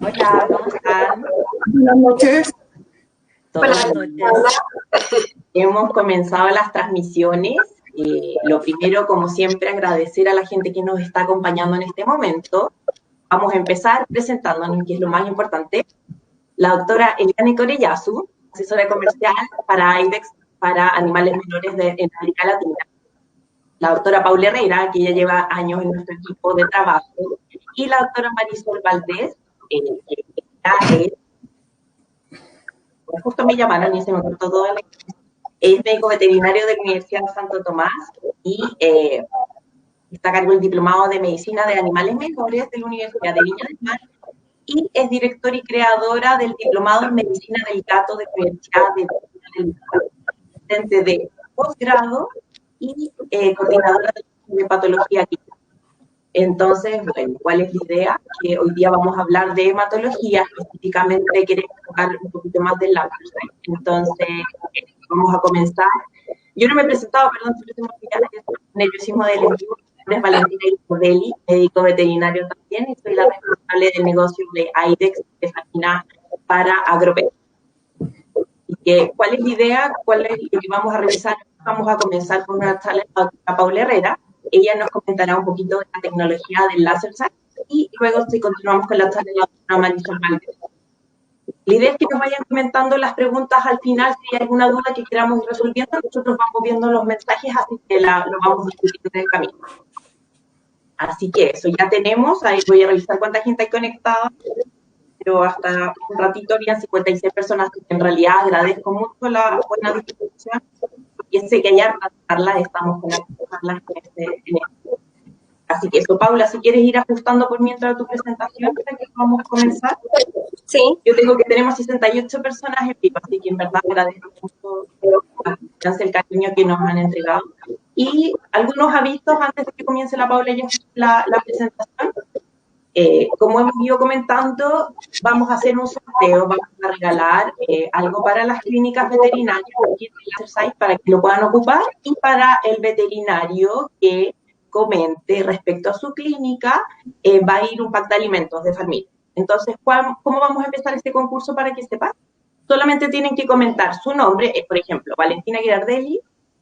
Hola, ¿cómo están? Buenas noches. Buenas noches. Hemos comenzado las transmisiones. Lo primero, como siempre, agradecer a la gente que nos está acompañando en este momento. Vamos a empezar presentándonos, que es lo más importante. La doctora Eliane Corellasu, asesora comercial para IDEX para animales menores en América Latina. La doctora Paula Herrera, que ya lleva años en nuestro equipo de trabajo. Y la doctora Marisol Valdés, que es justo me llamaron y se me cortó todo. Es médico veterinario de la Universidad de Santo Tomás y está a cargo del diplomado de medicina de animales menores de la Universidad de Viña del Mar y es directora y creadora del diplomado en medicina del gato de la Universidad de Viña del Mar, asistente de posgrado y coordinadora de patología clínica. Entonces, bueno, ¿cuál es la idea? Que hoy día vamos a hablar de hematología, específicamente queremos tocar un poquito más del Lapsang. Entonces, vamos a comenzar. Yo no me he presentado, perdón, si me olvidé, el nerviosismo del envío. Mi nombre es Valentina Isodelli, médico veterinario también, y soy la responsable del negocio de IDEX, de Fascina para Agropet. ¿Cuál es la idea? ¿Cuál es lo que vamos a revisar? Vamos a comenzar con una charla de la Paula Herrera. Ella nos comentará un poquito de la tecnología del láser y luego si continuamos con la charla de la doctora Marisol Valdés. La idea es que nos vayan comentando las preguntas al final, si hay alguna duda que queramos ir resolviendo, nosotros vamos viendo los mensajes, así que lo vamos discutiendo en el camino. Así que eso ya tenemos, ahí voy a revisar cuánta gente hay conectada, pero hasta un ratito había 56 personas, que en realidad agradezco mucho la buena disposición, porque sé que allá charlas estamos con las charlas en este. Así que eso, Paula, si quieres ir ajustando por mientras tu presentación, para que vamos a comenzar. Sí. Yo tengo que tenemos 68 personas en vivo, así que en verdad agradezco mucho el cariño que nos han entregado. Y algunos avisos antes de que comience la Paula y la presentación. Como hemos ido comentando, vamos a hacer un sorteo, vamos a regalar algo para las clínicas veterinarias para que lo puedan ocupar y para el veterinario que comente respecto a su clínica, va a ir un pack de alimentos de Farmil. Entonces, ¿cómo vamos a empezar este concurso para que sepan? Solamente tienen que comentar su nombre, por ejemplo, Valentina Girardelli,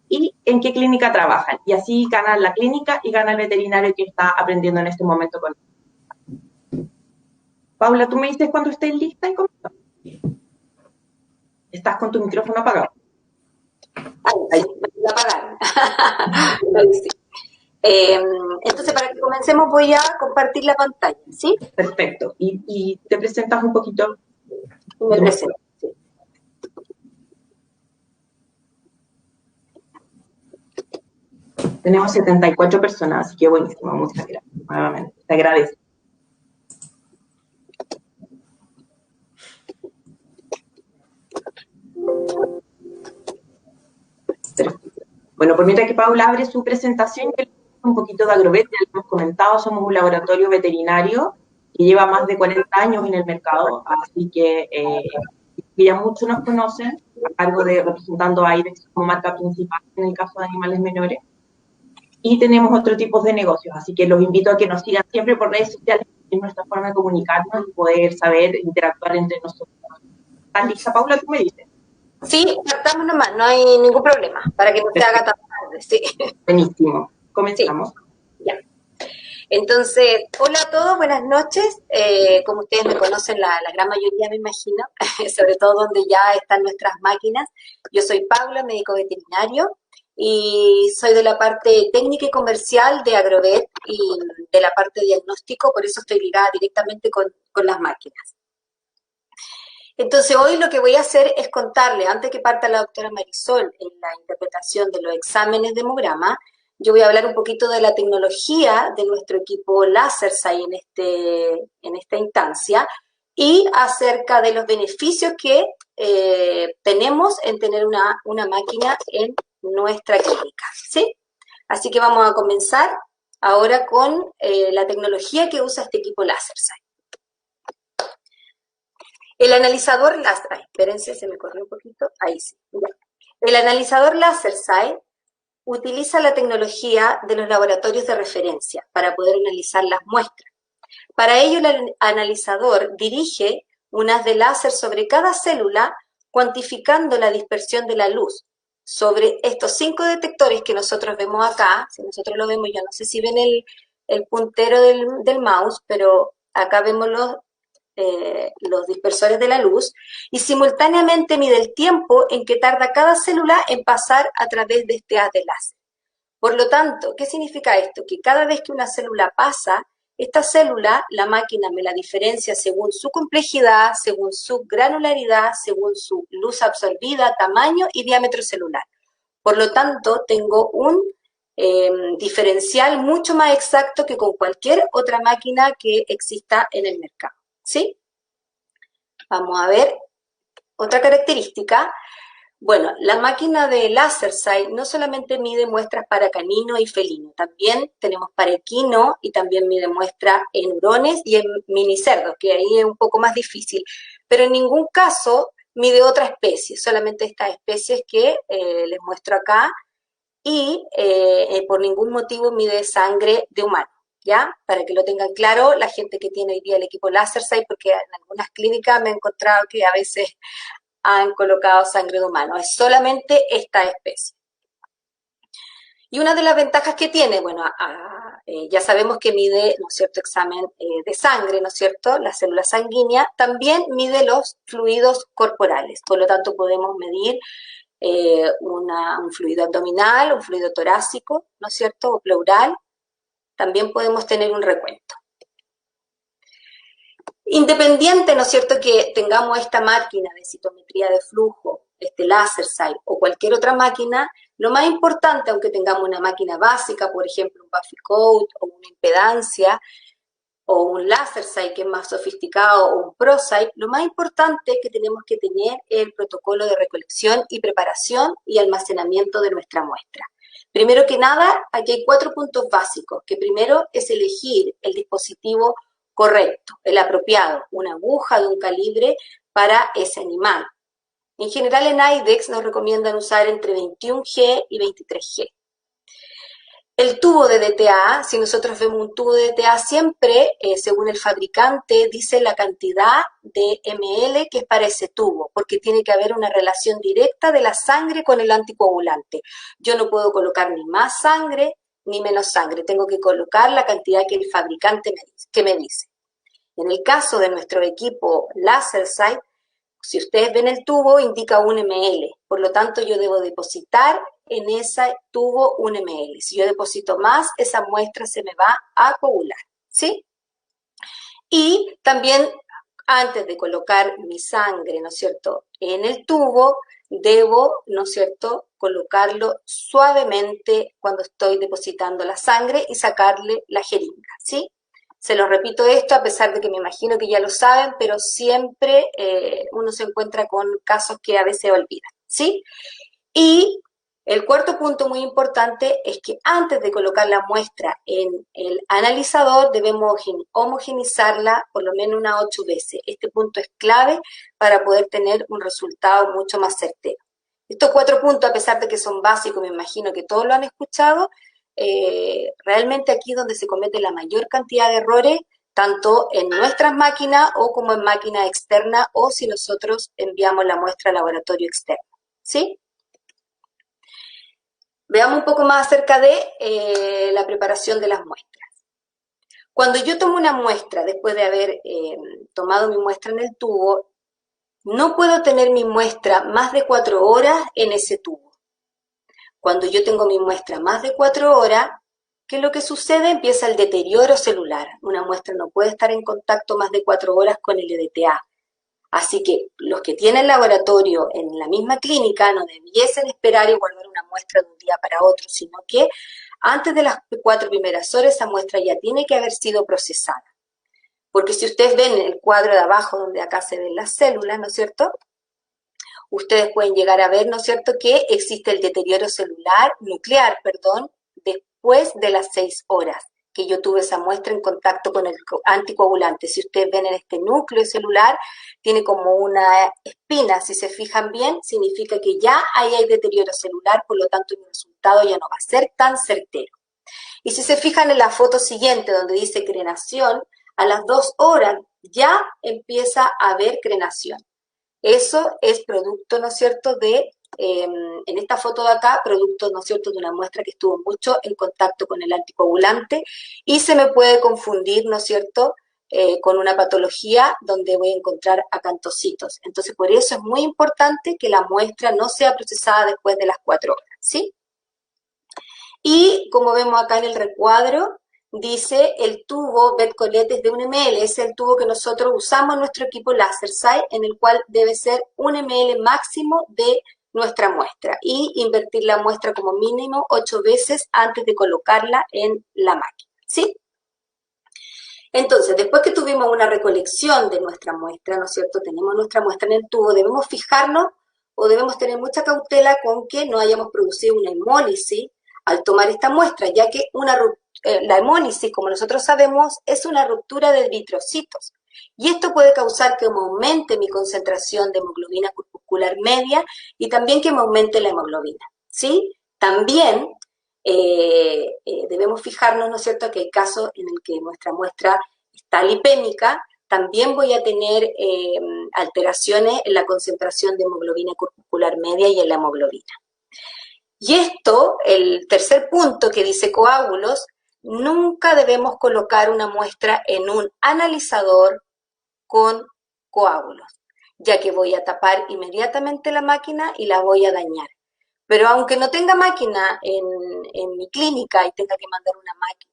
y en qué clínica trabajan. Y así gana la clínica y gana el veterinario que está aprendiendo en este momento con él. Paula, tú me dices cuando estés lista y comenta. Estás con tu micrófono apagado. Ahí sí, me apagaron. Sí. Entonces, para que comencemos voy a compartir la pantalla, ¿sí? Perfecto. Y te presentas un poquito. Me presento. Sí. Tenemos 74 personas, así que buenísimo. Muchas gracias. Nuevamente. Te agradezco. Bueno, por mientras que Paula abre su presentación, yo un poquito de Agropet, ya lo hemos comentado, somos un laboratorio veterinario que lleva más de 40 años en el mercado, así que ya muchos nos conocen, a cargo de representando a IDEX como marca principal en el caso de animales menores. Y tenemos otro tipo de negocios, así que los invito a que nos sigan siempre por redes sociales, es nuestra forma de comunicarnos y poder saber interactuar entre nosotros. ¿Estás lista, Paula? ¿Tú me dices? Sí, partamos nomás, no hay ningún problema, para que no se haga tan tarde, sí. Buenísimo. Comenzamos. Sí. Ya. Entonces, hola a todos, buenas noches. Como ustedes me conocen, la gran mayoría me imagino, sobre todo donde ya están nuestras máquinas. Yo soy Paula, médico veterinario, y soy de la parte técnica y comercial de Agropet y de la parte de diagnóstico, por eso estoy ligada directamente con las máquinas. Entonces, hoy lo que voy a hacer es contarle, antes que parta la doctora Marisol en la interpretación de los exámenes de hemograma, yo voy a hablar un poquito de la tecnología de nuestro equipo LaserSight en esta instancia y acerca de los beneficios que tenemos en tener una máquina en nuestra clínica, ¿sí? Así que vamos a comenzar ahora con la tecnología que usa este equipo LaserSight. El analizador láser, espérense, se me corrió un poquito, ahí sí. Ya. El analizador LaserSight utiliza la tecnología de los laboratorios de referencia para poder analizar las muestras. Para ello, el analizador dirige un haz de láser sobre cada célula, cuantificando la dispersión de la luz sobre estos 5 detectores que nosotros vemos acá. Si nosotros lo vemos, yo no sé si ven el puntero del mouse, pero acá vemos los dispersores de la luz, y simultáneamente mide el tiempo en que tarda cada célula en pasar a través de este haz de láser. Por lo tanto, ¿qué significa esto? Que cada vez que una célula pasa, esta célula, la máquina me la diferencia según su complejidad, según su granularidad, según su luz absorbida, tamaño y diámetro celular. Por lo tanto, tengo un diferencial mucho más exacto que con cualquier otra máquina que exista en el mercado, ¿sí? Vamos a ver otra característica. Bueno, la máquina de LaserSight no solamente mide muestras para canino y felino, también tenemos para equino y también mide muestras en hurones y en minicerdos, que ahí es un poco más difícil, pero en ningún caso mide otra especie, solamente estas especies que les muestro acá, y por ningún motivo mide sangre de humano, ¿ya? Para que lo tengan claro la gente que tiene hoy día el equipo LaserSight, porque en algunas clínicas me he encontrado que a veces han colocado sangre de humano, es solamente esta especie. Y una de las ventajas que tiene, bueno, ya sabemos que mide, ¿no es cierto?, examen de sangre, ¿no es cierto?, la célula sanguínea, también mide los fluidos corporales, por lo tanto podemos medir un fluido abdominal, un fluido torácico, ¿no es cierto?, o pleural, también podemos tener un recuento. Independiente, ¿no es cierto?, que tengamos esta máquina de citometría de flujo, este LaserSight o cualquier otra máquina, lo más importante, aunque tengamos una máquina básica, por ejemplo, un Buffy-Coat o una impedancia, o un LaserSight que es más sofisticado, o un ProSight, lo más importante que tenemos que tener es el protocolo de recolección y preparación y almacenamiento de nuestra muestra. Primero que nada, aquí hay 4 puntos básicos, que primero es elegir el dispositivo correcto, el apropiado, una aguja de un calibre para ese animal. En general en IDEXX nos recomiendan usar entre 21G y 23G. El tubo de DTA, si nosotros vemos un tubo de DTA, siempre, según el fabricante, dice la cantidad de ml que es para ese tubo, porque tiene que haber una relación directa de la sangre con el anticoagulante. Yo no puedo colocar ni más sangre ni menos sangre, tengo que colocar la cantidad que el fabricante me dice. En el caso de nuestro equipo LaserSight, si ustedes ven el tubo, indica 1 ml, por lo tanto yo debo depositar en ese tubo 1 ml. Si yo deposito más, esa muestra se me va a coagular, ¿sí? Y también, antes de colocar mi sangre, ¿no es cierto?, en el tubo, debo, ¿no es cierto?, colocarlo suavemente cuando estoy depositando la sangre y sacarle la jeringa, ¿sí? Se lo repito esto a pesar de que me imagino que ya lo saben, pero siempre uno se encuentra con casos que a veces olvidan, ¿sí? Y el cuarto punto muy importante es que antes de colocar la muestra en el analizador debemos homogenizarla por lo menos unas 8 veces. Este punto es clave para poder tener un resultado mucho más certero. Estos 4 puntos, a pesar de que son básicos, me imagino que todos lo han escuchado, realmente aquí es donde se comete la mayor cantidad de errores, tanto en nuestras máquinas o como en máquinas externas o si nosotros enviamos la muestra al laboratorio externo, ¿sí? Veamos un poco más acerca de la preparación de las muestras. Cuando yo tomo una muestra, después de haber tomado mi muestra en el tubo, no puedo tener mi muestra más de 4 horas en ese tubo. Cuando yo tengo mi muestra más de 4 horas, ¿qué es lo que sucede? Empieza el deterioro celular. Una muestra no puede estar en contacto más de 4 horas con el EDTA. Así que los que tienen laboratorio en la misma clínica no debiesen esperar y guardar una muestra de un día para otro, sino que antes de las 4 primeras horas esa muestra ya tiene que haber sido procesada. Porque si ustedes ven el cuadro de abajo donde acá se ven las células, ¿no es cierto?, ustedes pueden llegar a ver, ¿no es cierto?, que existe el deterioro nuclear, después de las 6 horas que yo tuve esa muestra en contacto con el anticoagulante. Si ustedes ven en este núcleo celular, tiene como una espina, si se fijan bien, significa que ya ahí hay deterioro celular, por lo tanto mi resultado ya no va a ser tan certero. Y si se fijan en la foto siguiente, donde dice crenación, a las 2 horas ya empieza a haber crenación. Eso es producto, ¿no es cierto?, en esta foto de acá, producto, ¿no es cierto?, de una muestra que estuvo mucho en contacto con el anticoagulante y se me puede confundir, ¿no es cierto?, con una patología donde voy a encontrar acantocitos. Entonces, por eso es muy importante que la muestra no sea procesada después de las 4 horas, ¿sí? Y como vemos acá en el recuadro, dice el tubo Betcolet es de 1 ml, es el tubo que nosotros usamos en nuestro equipo LaserSight, en el cual debe ser 1 ml máximo de nuestra muestra y invertir la muestra como mínimo 8 veces antes de colocarla en la máquina, ¿sí? Entonces, después que tuvimos una recolección de nuestra muestra, ¿no es cierto? Tenemos nuestra muestra en el tubo, debemos fijarnos o debemos tener mucha cautela con que no hayamos producido una hemólisis al tomar esta muestra, ya que la hemólisis, como nosotros sabemos, es una ruptura de eritrocitos. Y esto puede causar que me aumente mi concentración de hemoglobina corpuscular media y también que me aumente la hemoglobina, ¿sí? También debemos fijarnos, ¿no es cierto?, que hay casos en el que nuestra muestra está lipémica, también voy a tener alteraciones en la concentración de hemoglobina corpuscular media y en la hemoglobina. Y esto, el tercer punto que dice coágulos, nunca debemos colocar una muestra en un analizador con coágulos, ya que voy a tapar inmediatamente la máquina y la voy a dañar. Pero aunque no tenga máquina en mi clínica y tenga que mandar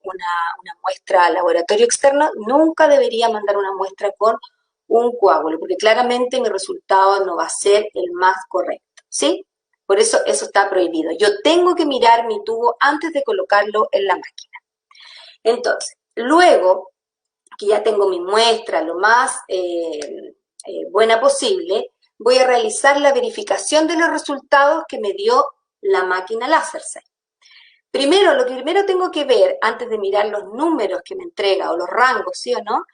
una muestra al laboratorio externo, nunca debería mandar una muestra con un coágulo, porque claramente mi resultado no va a ser el más correcto, ¿sí? Por eso eso está prohibido. Yo tengo que mirar mi tubo antes de colocarlo en la máquina. Entonces, luego que ya tengo mi muestra lo más buena posible, voy a realizar la verificación de los resultados que me dio la máquina LaserSight. Primero, lo que primero tengo que ver, antes de mirar los números que me entrega o los rangos, ¿sí o no?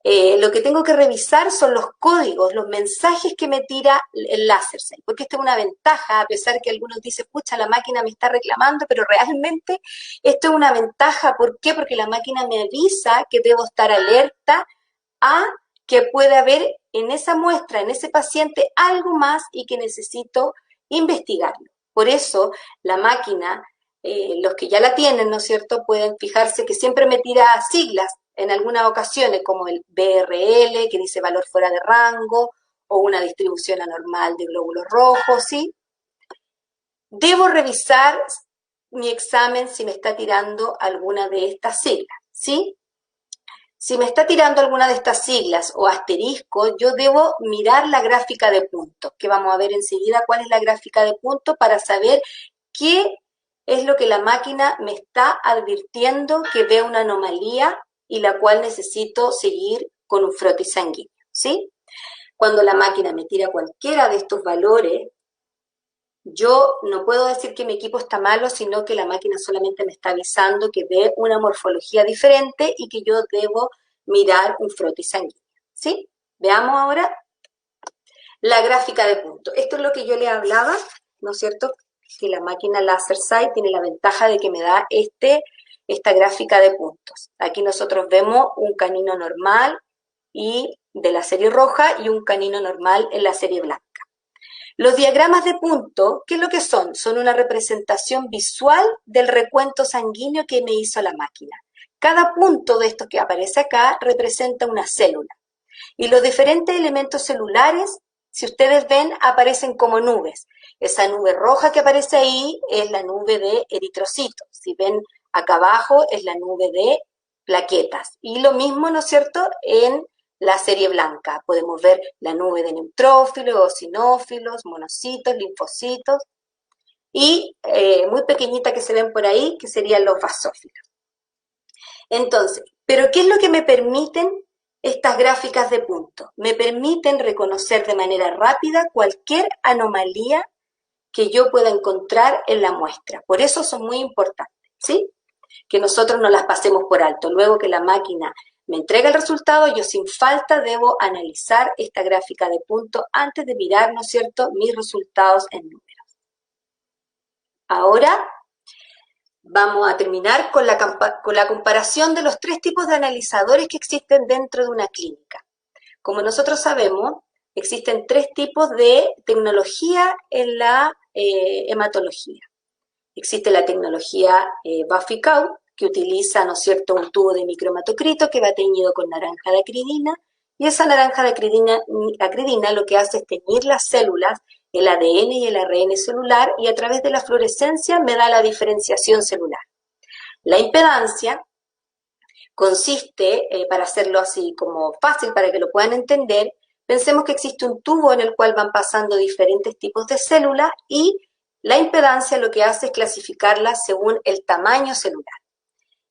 Lo que tengo que revisar son los códigos, los mensajes que me tira el LaserSight, porque esta es una ventaja, a pesar que algunos dicen, pucha, la máquina me está reclamando, pero realmente esto es una ventaja. ¿Por qué? Porque la máquina me avisa que debo estar alerta a que puede haber en esa muestra, en ese paciente, algo más y que necesito investigarlo. Por eso la máquina, los que ya la tienen, ¿no es cierto?, pueden fijarse que siempre me tira siglas en algunas ocasiones, como el BRL, que dice valor fuera de rango, o una distribución anormal de glóbulos rojos, ¿sí? Debo revisar mi examen si me está tirando alguna de estas siglas, ¿sí? Si me está tirando alguna de estas siglas o asterisco, yo debo mirar la gráfica de puntos, que vamos a ver enseguida cuál es la gráfica de puntos para saber qué es lo que la máquina me está advirtiendo que veo una anomalía y la cual necesito seguir con un frotis sanguíneo, ¿sí? Cuando la máquina me tira cualquiera de estos valores, yo no puedo decir que mi equipo está malo, sino que la máquina solamente me está avisando que ve una morfología diferente y que yo debo mirar un frotis sanguíneo, ¿sí? Veamos ahora la gráfica de puntos. Esto es lo que yo le hablaba, ¿no es cierto?, que la máquina LaserSight tiene la ventaja de que me da esta gráfica de puntos. Aquí nosotros vemos un canino normal y de la serie roja y un canino normal en la serie blanca. Los diagramas de punto, ¿qué es lo que son? Son una representación visual del recuento sanguíneo que me hizo la máquina. Cada punto de estos que aparece acá representa una célula. Y los diferentes elementos celulares, si ustedes ven, aparecen como nubes. Esa nube roja que aparece ahí es la nube de eritrocitos. Si ven acá abajo es la nube de plaquetas. Y lo mismo, ¿no es cierto?, en la serie blanca. Podemos ver la nube de neutrófilos, eosinófilos, monocitos, linfocitos y muy pequeñita que se ven por ahí, que serían los basófilos. Entonces, ¿pero qué es lo que me permiten estas gráficas de puntos? Me permiten reconocer de manera rápida cualquier anomalía que yo pueda encontrar en la muestra. Por eso son muy importantes, ¿sí? Que nosotros no las pasemos por alto. Luego que la máquina me entrega el resultado, yo sin falta debo analizar esta gráfica de puntos antes de mirar, ¿no es cierto?, mis resultados en números. Ahora vamos a terminar con la comparación de los tres tipos de analizadores que existen dentro de una clínica. Como nosotros sabemos, existen tres tipos de tecnología en la hematología. Existe la tecnología Buffy-Cout, que utiliza, ¿no es cierto?, un tubo de microhematocrito que va teñido con naranja de acridina, y esa naranja de acridina lo que hace es teñir las células, el ADN y el ARN celular, y a través de la fluorescencia me da la diferenciación celular. La impedancia consiste, para hacerlo así como fácil para que lo puedan entender, pensemos que existe un tubo en el cual van pasando diferentes tipos de células y la impedancia lo que hace es clasificarlas según el tamaño celular.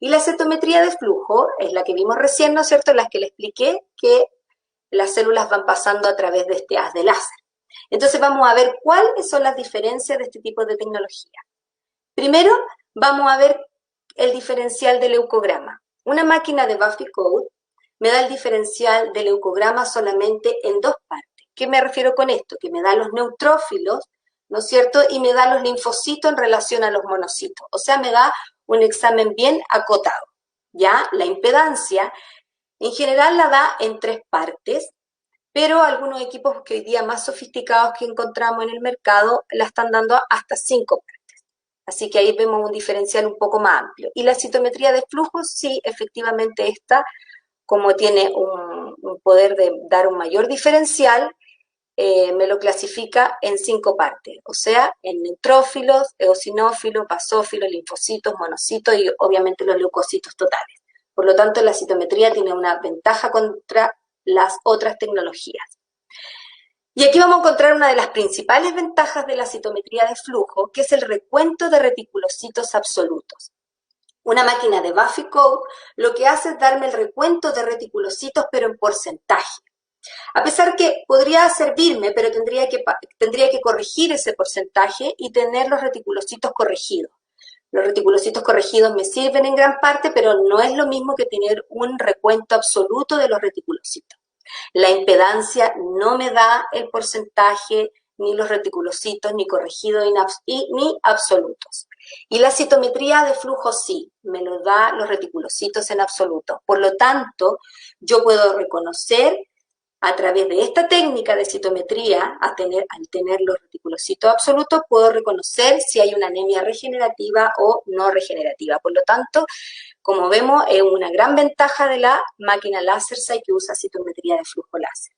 Y la cetometría de flujo es la que vimos recién, ¿no es cierto?, las que le expliqué que las células van pasando a través de este haz de láser. Entonces vamos a ver cuáles son las diferencias de este tipo de tecnología. Primero, vamos a ver el diferencial del leucograma. Una máquina de Buffy-Cout me da el diferencial del leucograma solamente en dos partes. ¿Qué me refiero con esto? Que me da los neutrófilos, ¿no es cierto?, y me da los linfocitos en relación a los monocitos. O sea, me da un examen bien acotado. Ya, la impedancia en general la da en tres partes, pero algunos equipos que hoy día más sofisticados que encontramos en el mercado la están dando hasta 5 partes. Así que ahí vemos un diferencial un poco más amplio. Y la citometría de flujo, sí, efectivamente esta, como tiene un poder de dar un mayor diferencial, me lo clasifica en 5 partes, o sea, en neutrófilos, eosinófilos, basófilos, linfocitos, monocitos y obviamente los leucocitos totales. Por lo tanto, la citometría tiene una ventaja contra las otras tecnologías. Y aquí vamos a encontrar una de las principales ventajas de la citometría de flujo, que es el recuento de reticulocitos absolutos. Una máquina de Buffy-Cout lo que hace es darme el recuento de reticulocitos, pero en porcentaje. A pesar que podría servirme, pero tendría que corregir ese porcentaje y tener los reticulocitos corregidos. Los reticulocitos corregidos me sirven en gran parte, pero no es lo mismo que tener un recuento absoluto de los reticulocitos. La impedancia no me da el porcentaje, ni los reticulocitos, ni corregidos, ni absolutos. Y la citometría de flujo sí, me lo da los reticulocitos en absoluto. Por lo tanto, yo puedo reconocer a través de esta técnica de citometría, al tener los reticulocitos absolutos, puedo reconocer si hay una anemia regenerativa o no regenerativa. Por lo tanto, como vemos, es una gran ventaja de la máquina LaserSight que usa citometría de flujo láser.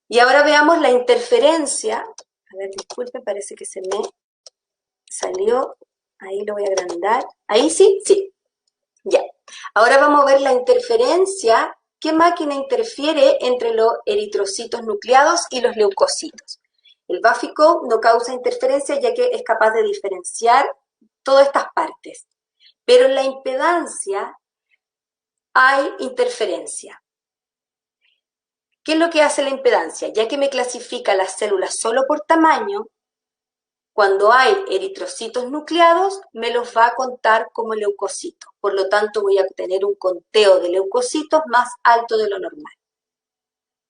Y ahora veamos la interferencia. A ver, disculpen, parece que se me salió. Ahí lo voy a agrandar. ¿Ahí sí? Sí. Ya. Ahora vamos a ver la interferencia. ¿Qué máquina interfiere entre los eritrocitos nucleados y los leucocitos? El Buffy-Cout no causa interferencia ya que es capaz de diferenciar todas estas partes. Pero en la impedancia hay interferencia. ¿Qué es lo que hace la impedancia? Ya que me clasifica las células solo por tamaño, cuando hay eritrocitos nucleados, me los va a contar como leucocitos. Por lo tanto, voy a tener un conteo de leucocitos más alto de lo normal.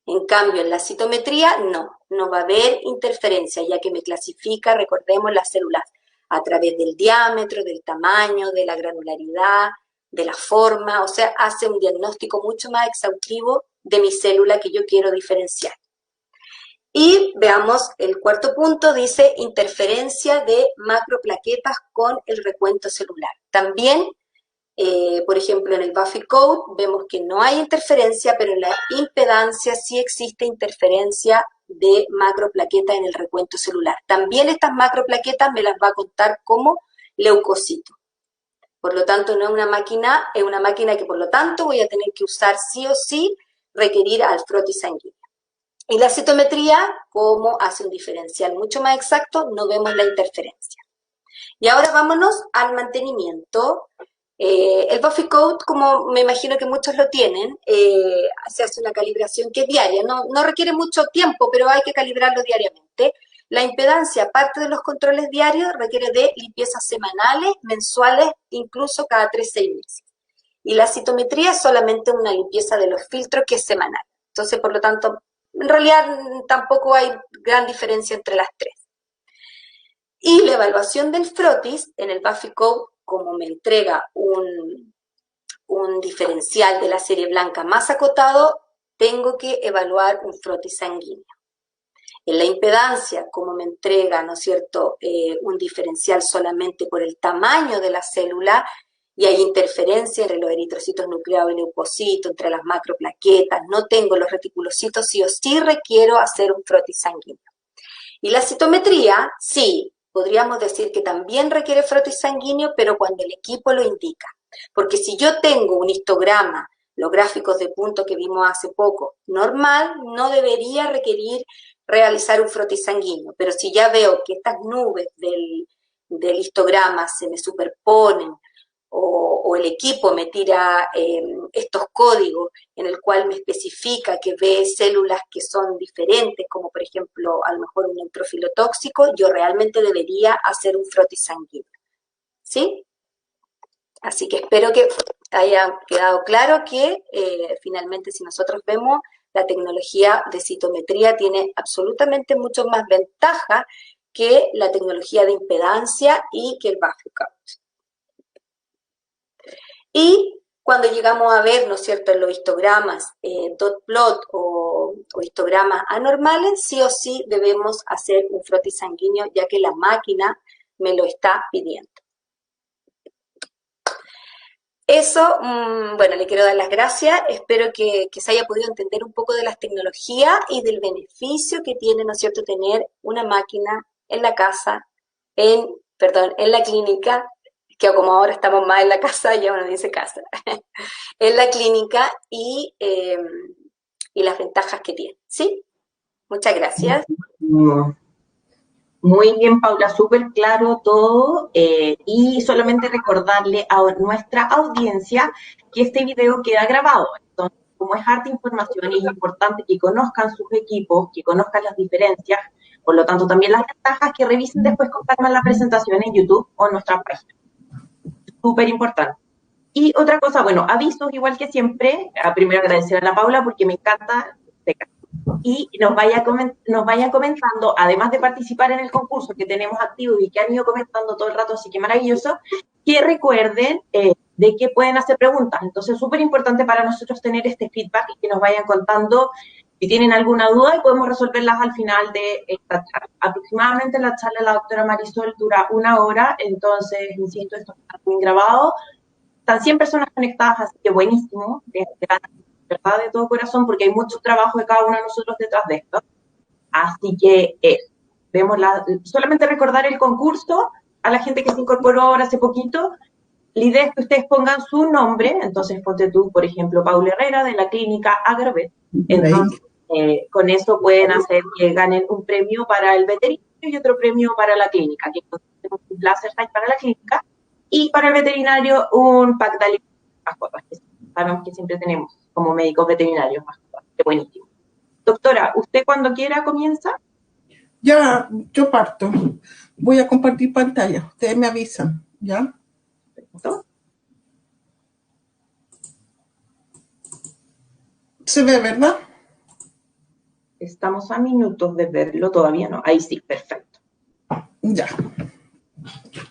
En cambio, en la citometría, no va a haber interferencia, ya que me clasifica, recordemos, las células a través del diámetro, del tamaño, de la granularidad, de la forma, o sea, hace un diagnóstico mucho más exhaustivo de mi célula que yo quiero diferenciar. Y veamos el cuarto punto, dice interferencia de macroplaquetas con el recuento celular. También, por ejemplo, en el Buffy-Cout vemos que no hay interferencia, pero en la impedancia sí existe interferencia de macroplaquetas en el recuento celular. También estas macroplaquetas me las va a contar como leucocitos. Por lo tanto, no es una máquina, es una máquina que por lo tanto voy a tener que usar sí o sí, requerir artrosis sanguínea. Y la citometría, como hace un diferencial mucho más exacto, no vemos la interferencia. Y ahora vámonos al mantenimiento. El Buffy-Cout, como me imagino que muchos lo tienen, se hace una calibración que es diaria. No requiere mucho tiempo, pero hay que calibrarlo diariamente. La impedancia, aparte de los controles diarios, requiere de limpiezas semanales, mensuales, incluso cada 3-6 meses. Y la citometría es solamente una limpieza de los filtros que es semanal. Entonces, por lo tanto, en realidad tampoco hay gran diferencia entre las tres. Y la evaluación del frotis en el Buffy-Cout como me entrega un diferencial de la serie blanca más acotado, tengo que evaluar un frotis sanguíneo. En la impedancia, como me entrega, ¿no es cierto?, un diferencial solamente por el tamaño de la célula, y hay interferencia entre los eritrocitos nucleados y leucocitos, entre las macroplaquetas, no tengo los reticulocitos, sí o sí requiero hacer un frotis sanguíneo. Y la citometría, sí, podríamos decir que también requiere frotis sanguíneo, pero cuando el equipo lo indica. Porque si yo tengo un histograma, los gráficos de punto que vimos hace poco, normal, no debería requerir realizar un frotis sanguíneo. Pero si ya veo que estas nubes del histograma se me superponen, o el equipo me tira estos códigos en el cual me especifica que ve células que son diferentes, como por ejemplo a lo mejor un neutrófilo tóxico, yo realmente debería hacer un frotis sanguíneo. ¿Sí? Así que espero que haya quedado claro que finalmente si nosotros vemos, la tecnología de citometría tiene absolutamente mucho más ventaja que la tecnología de impedancia y que el Bafocount. Y cuando llegamos a ver, ¿no es cierto?, en los histogramas dot plot o histogramas anormales, sí o sí debemos hacer un frotis sanguíneo, ya que la máquina me lo está pidiendo. Eso, bueno, le quiero dar las gracias. Espero que se haya podido entender un poco de las tecnologías y del beneficio que tiene, ¿no es cierto?, tener una máquina en la casa, en la clínica, que como ahora estamos más en la casa, ya uno dice casa, en la clínica y las ventajas que tiene. ¿Sí? Muchas gracias. Muy bien, Paula, súper claro todo. Y solamente recordarle a nuestra audiencia que este video queda grabado. Entonces, como es harta información, es importante que conozcan sus equipos, que conozcan las diferencias, por lo tanto también las ventajas, que revisen después con calma la presentación en YouTube o en nuestra página. Súper importante. Y otra cosa, bueno, avisos igual que siempre. Primero agradecer a la Paula porque me encanta y nos vayan comentando, además de participar en el concurso que tenemos activo y que han ido comentando todo el rato, así que maravilloso, que recuerden de que pueden hacer preguntas. Entonces, súper importante para nosotros tener este feedback y que nos vayan contando si tienen alguna duda y podemos resolverlas al final de esta charla. Aproximadamente la charla de la doctora Marisol dura 1 hora, entonces, insisto, esto está bien grabado. Están 100 personas conectadas, así que buenísimo, de verdad, de todo corazón, porque hay mucho trabajo de cada uno de nosotros detrás de esto. Así que solamente recordar el concurso a la gente que se incorporó ahora hace poquito. La idea es que ustedes pongan su nombre, entonces ponte tú, por ejemplo, Paula Herrera, de la clínica Agarvet. Entonces, con eso pueden hacer que ganen un premio para el veterinario y otro premio para la clínica, que es un láser para la clínica, y para el veterinario un pack de alimentos mascotas, que sabemos que siempre tenemos como médicos veterinarios mascotas. Qué buenísimo. Doctora, ¿usted cuando quiera comienza? Ya, yo parto. Voy a compartir pantalla. Ustedes me avisan, ¿ya? Perfecto. Se ve, ¿verdad? Estamos a minutos de verlo, todavía no. Ahí sí, perfecto. Ya.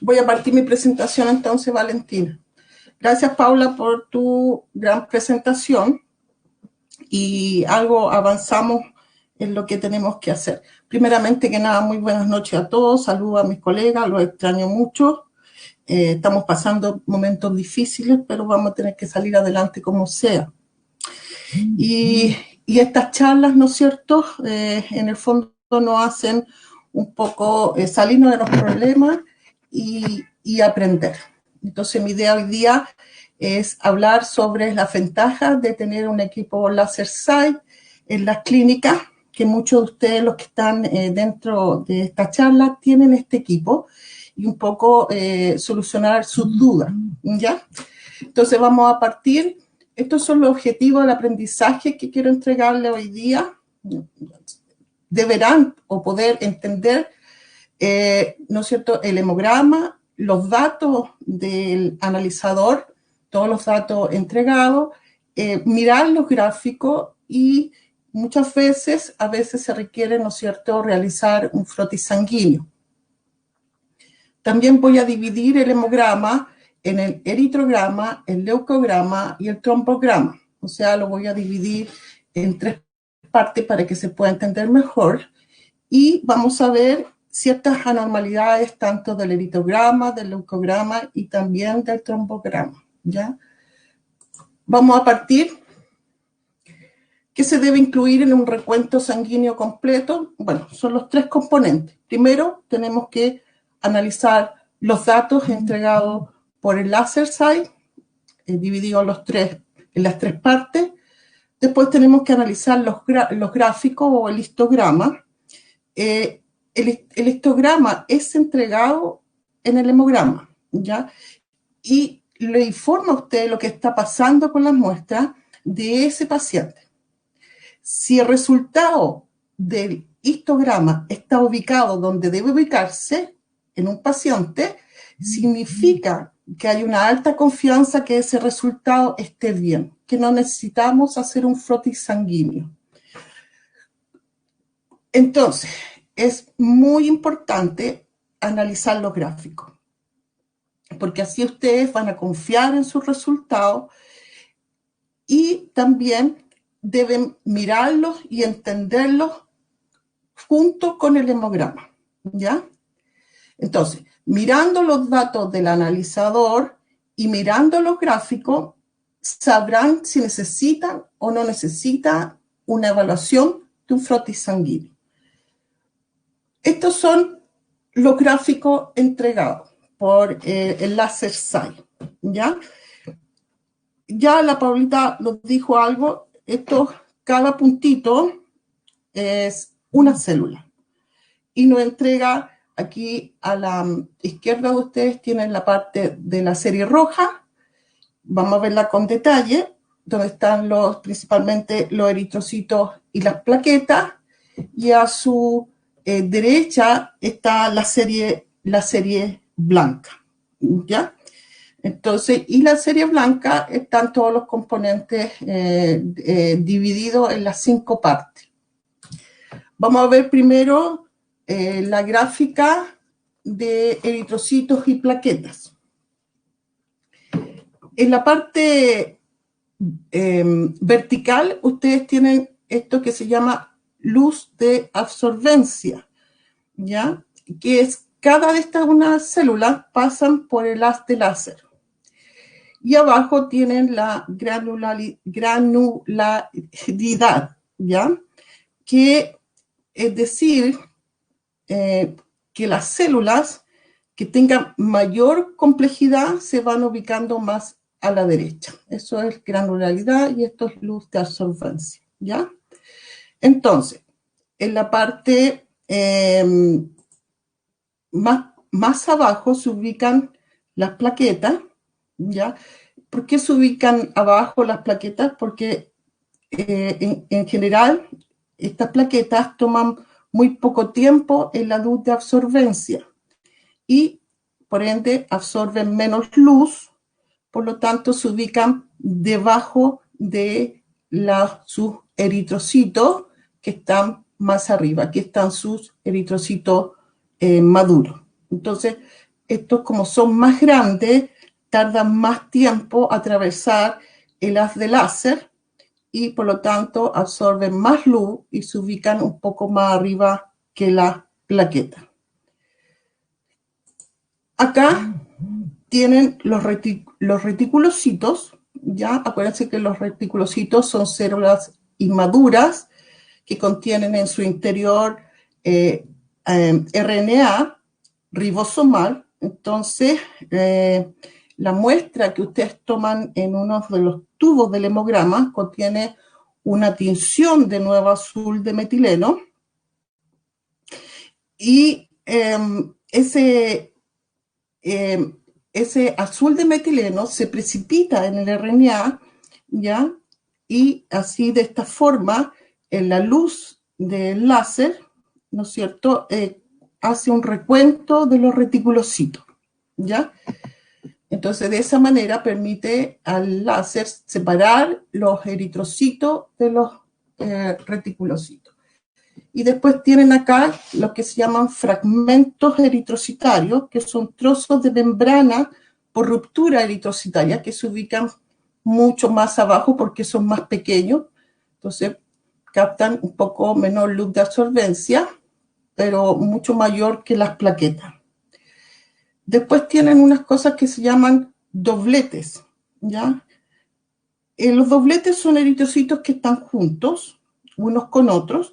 Voy a partir mi presentación entonces, Valentina. Gracias, Paula, por tu gran presentación y algo avanzamos en lo que tenemos que hacer. Primeramente que nada, muy buenas noches a todos, saludos a mis colegas, los extraño mucho. Estamos pasando momentos difíciles, pero vamos a tener que salir adelante como sea. Y estas charlas, ¿no es cierto?, en el fondo nos hacen un poco salirnos de los problemas y aprender. Entonces mi idea hoy día es hablar sobre las ventajas de tener un equipo LaserSight en las clínicas, que muchos de ustedes, los que están dentro de esta charla, tienen este equipo, y un poco solucionar sus dudas, ¿ya? Entonces vamos a partir. Estos son los objetivos del aprendizaje que quiero entregarle hoy día. Deberán o poder entender, ¿no es cierto?, el hemograma, los datos del analizador, todos los datos entregados, mirar los gráficos y muchas veces, a veces se requiere, ¿no es cierto?, realizar un frotis sanguíneo. También voy a dividir el hemograma en el eritrograma, el leucograma y el trombograma. O sea, lo voy a dividir en 3 partes para que se pueda entender mejor. Y vamos a ver ciertas anormalidades tanto del eritrograma, del leucograma y también del trombograma, ¿ya? Vamos a partir. ¿Qué se debe incluir en un recuento sanguíneo completo? Bueno, son los 3 componentes. Primero, tenemos que analizar los datos entregados por el LaserSite, dividido en las 3 partes. Después tenemos que analizar los gráficos o el histograma. El histograma es entregado en el hemograma, ¿ya? Y le informa a usted lo que está pasando con las muestras de ese paciente. Si el resultado del histograma está ubicado donde debe ubicarse en un paciente, significa que hay una alta confianza que ese resultado esté bien, que no necesitamos hacer un frotis sanguíneo. Entonces, es muy importante analizar los gráficos, porque así ustedes van a confiar en sus resultados y también deben mirarlos y entenderlos junto con el hemograma, ¿ya? Entonces, mirando los datos del analizador y mirando los gráficos, sabrán si necesitan o no necesitan una evaluación de un frotis sanguíneo. Estos son los gráficos entregados por el LaserSite, ¿ya? Ya la Paulita nos dijo algo. Cada puntito es una célula y nos entrega aquí a la izquierda de ustedes tienen la parte de la serie roja. Vamos a verla con detalle, donde están principalmente los eritrocitos y las plaquetas, y a su derecha está la serie blanca, ¿ya? Entonces, y la serie blanca están todos los componentes divididos en las 5 partes. Vamos a ver primero la gráfica de eritrocitos y plaquetas. En la parte vertical, ustedes tienen esto que se llama luz de absorbencia, ¿ya? Que es cada de estas células pasan por el haz de láser. Y abajo tienen la granularidad, ¿ya? Que es decir, que las células que tengan mayor complejidad se van ubicando más a la derecha. Eso es granularidad y esto es luz de absorbencia, ¿ya? Entonces, en la parte más abajo se ubican las plaquetas, ¿ya? ¿Por qué se ubican abajo las plaquetas? Porque en general estas plaquetas toman muy poco tiempo en la luz de absorbencia y por ende absorben menos luz, por lo tanto se ubican debajo de sus eritrocitos que están más arriba. Aquí están sus eritrocitos maduros. Entonces, estos como son más grandes, tardan más tiempo atravesar el haz de láser y por lo tanto absorben más luz y se ubican un poco más arriba que la plaqueta. Acá tienen los reticulocitos, ¿ya? Acuérdense que los reticulocitos son células inmaduras que contienen en su interior RNA ribosomal. Entonces, la muestra que ustedes toman en uno de los tubos del hemograma contiene una tinción de nuevo azul de metileno y ese azul de metileno se precipita en el RNA, ¿ya? Y así de esta forma, en la luz del láser, ¿no es cierto?, hace un recuento de los reticulocitos, ¿ya? Entonces, de esa manera permite al láser separar los eritrocitos de los reticulocitos. Y después tienen acá lo que se llaman fragmentos eritrocitarios, que son trozos de membrana por ruptura eritrocitaria, que se ubican mucho más abajo porque son más pequeños, entonces captan un poco menor luz de absorbencia, pero mucho mayor que las plaquetas. Después tienen unas cosas que se llaman dobletes, ¿ya? Los dobletes son eritrocitos que están juntos, unos con otros,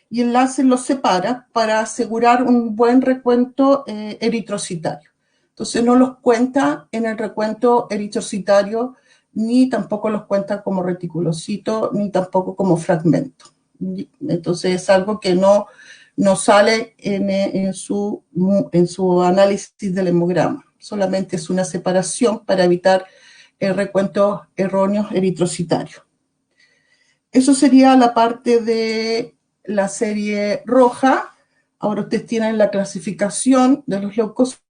y el láser los separa para asegurar un buen recuento eritrocitario. Entonces no los cuenta en el recuento eritrocitario, ni tampoco los cuenta como reticulocito, ni tampoco como fragmento. Entonces es algo que no sale en su análisis del hemograma. Solamente es una separación para evitar el recuento erróneo eritrocitario. Eso sería la parte de la serie roja. Ahora ustedes tienen la clasificación de los leucocitos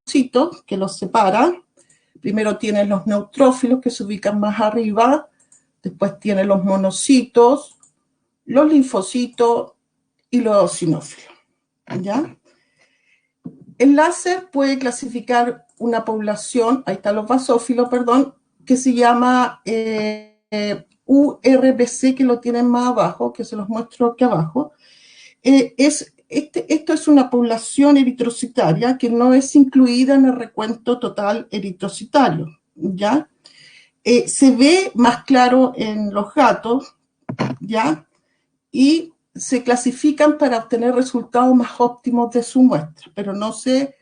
que los separan. Primero tienen los neutrófilos que se ubican más arriba, después tienen los monocitos, los linfocitos y los eosinófilos, ¿ya? El láser puede clasificar una población, ahí están los basófilos, perdón, que se llama URBC, que lo tienen más abajo, que se los muestro aquí abajo. Esto es una población eritrocitaria que no es incluida en el recuento total eritrocitario, ¿ya? Se ve más claro en los gatos, ¿ya? Y se clasifican para obtener resultados más óptimos de su muestra, pero no se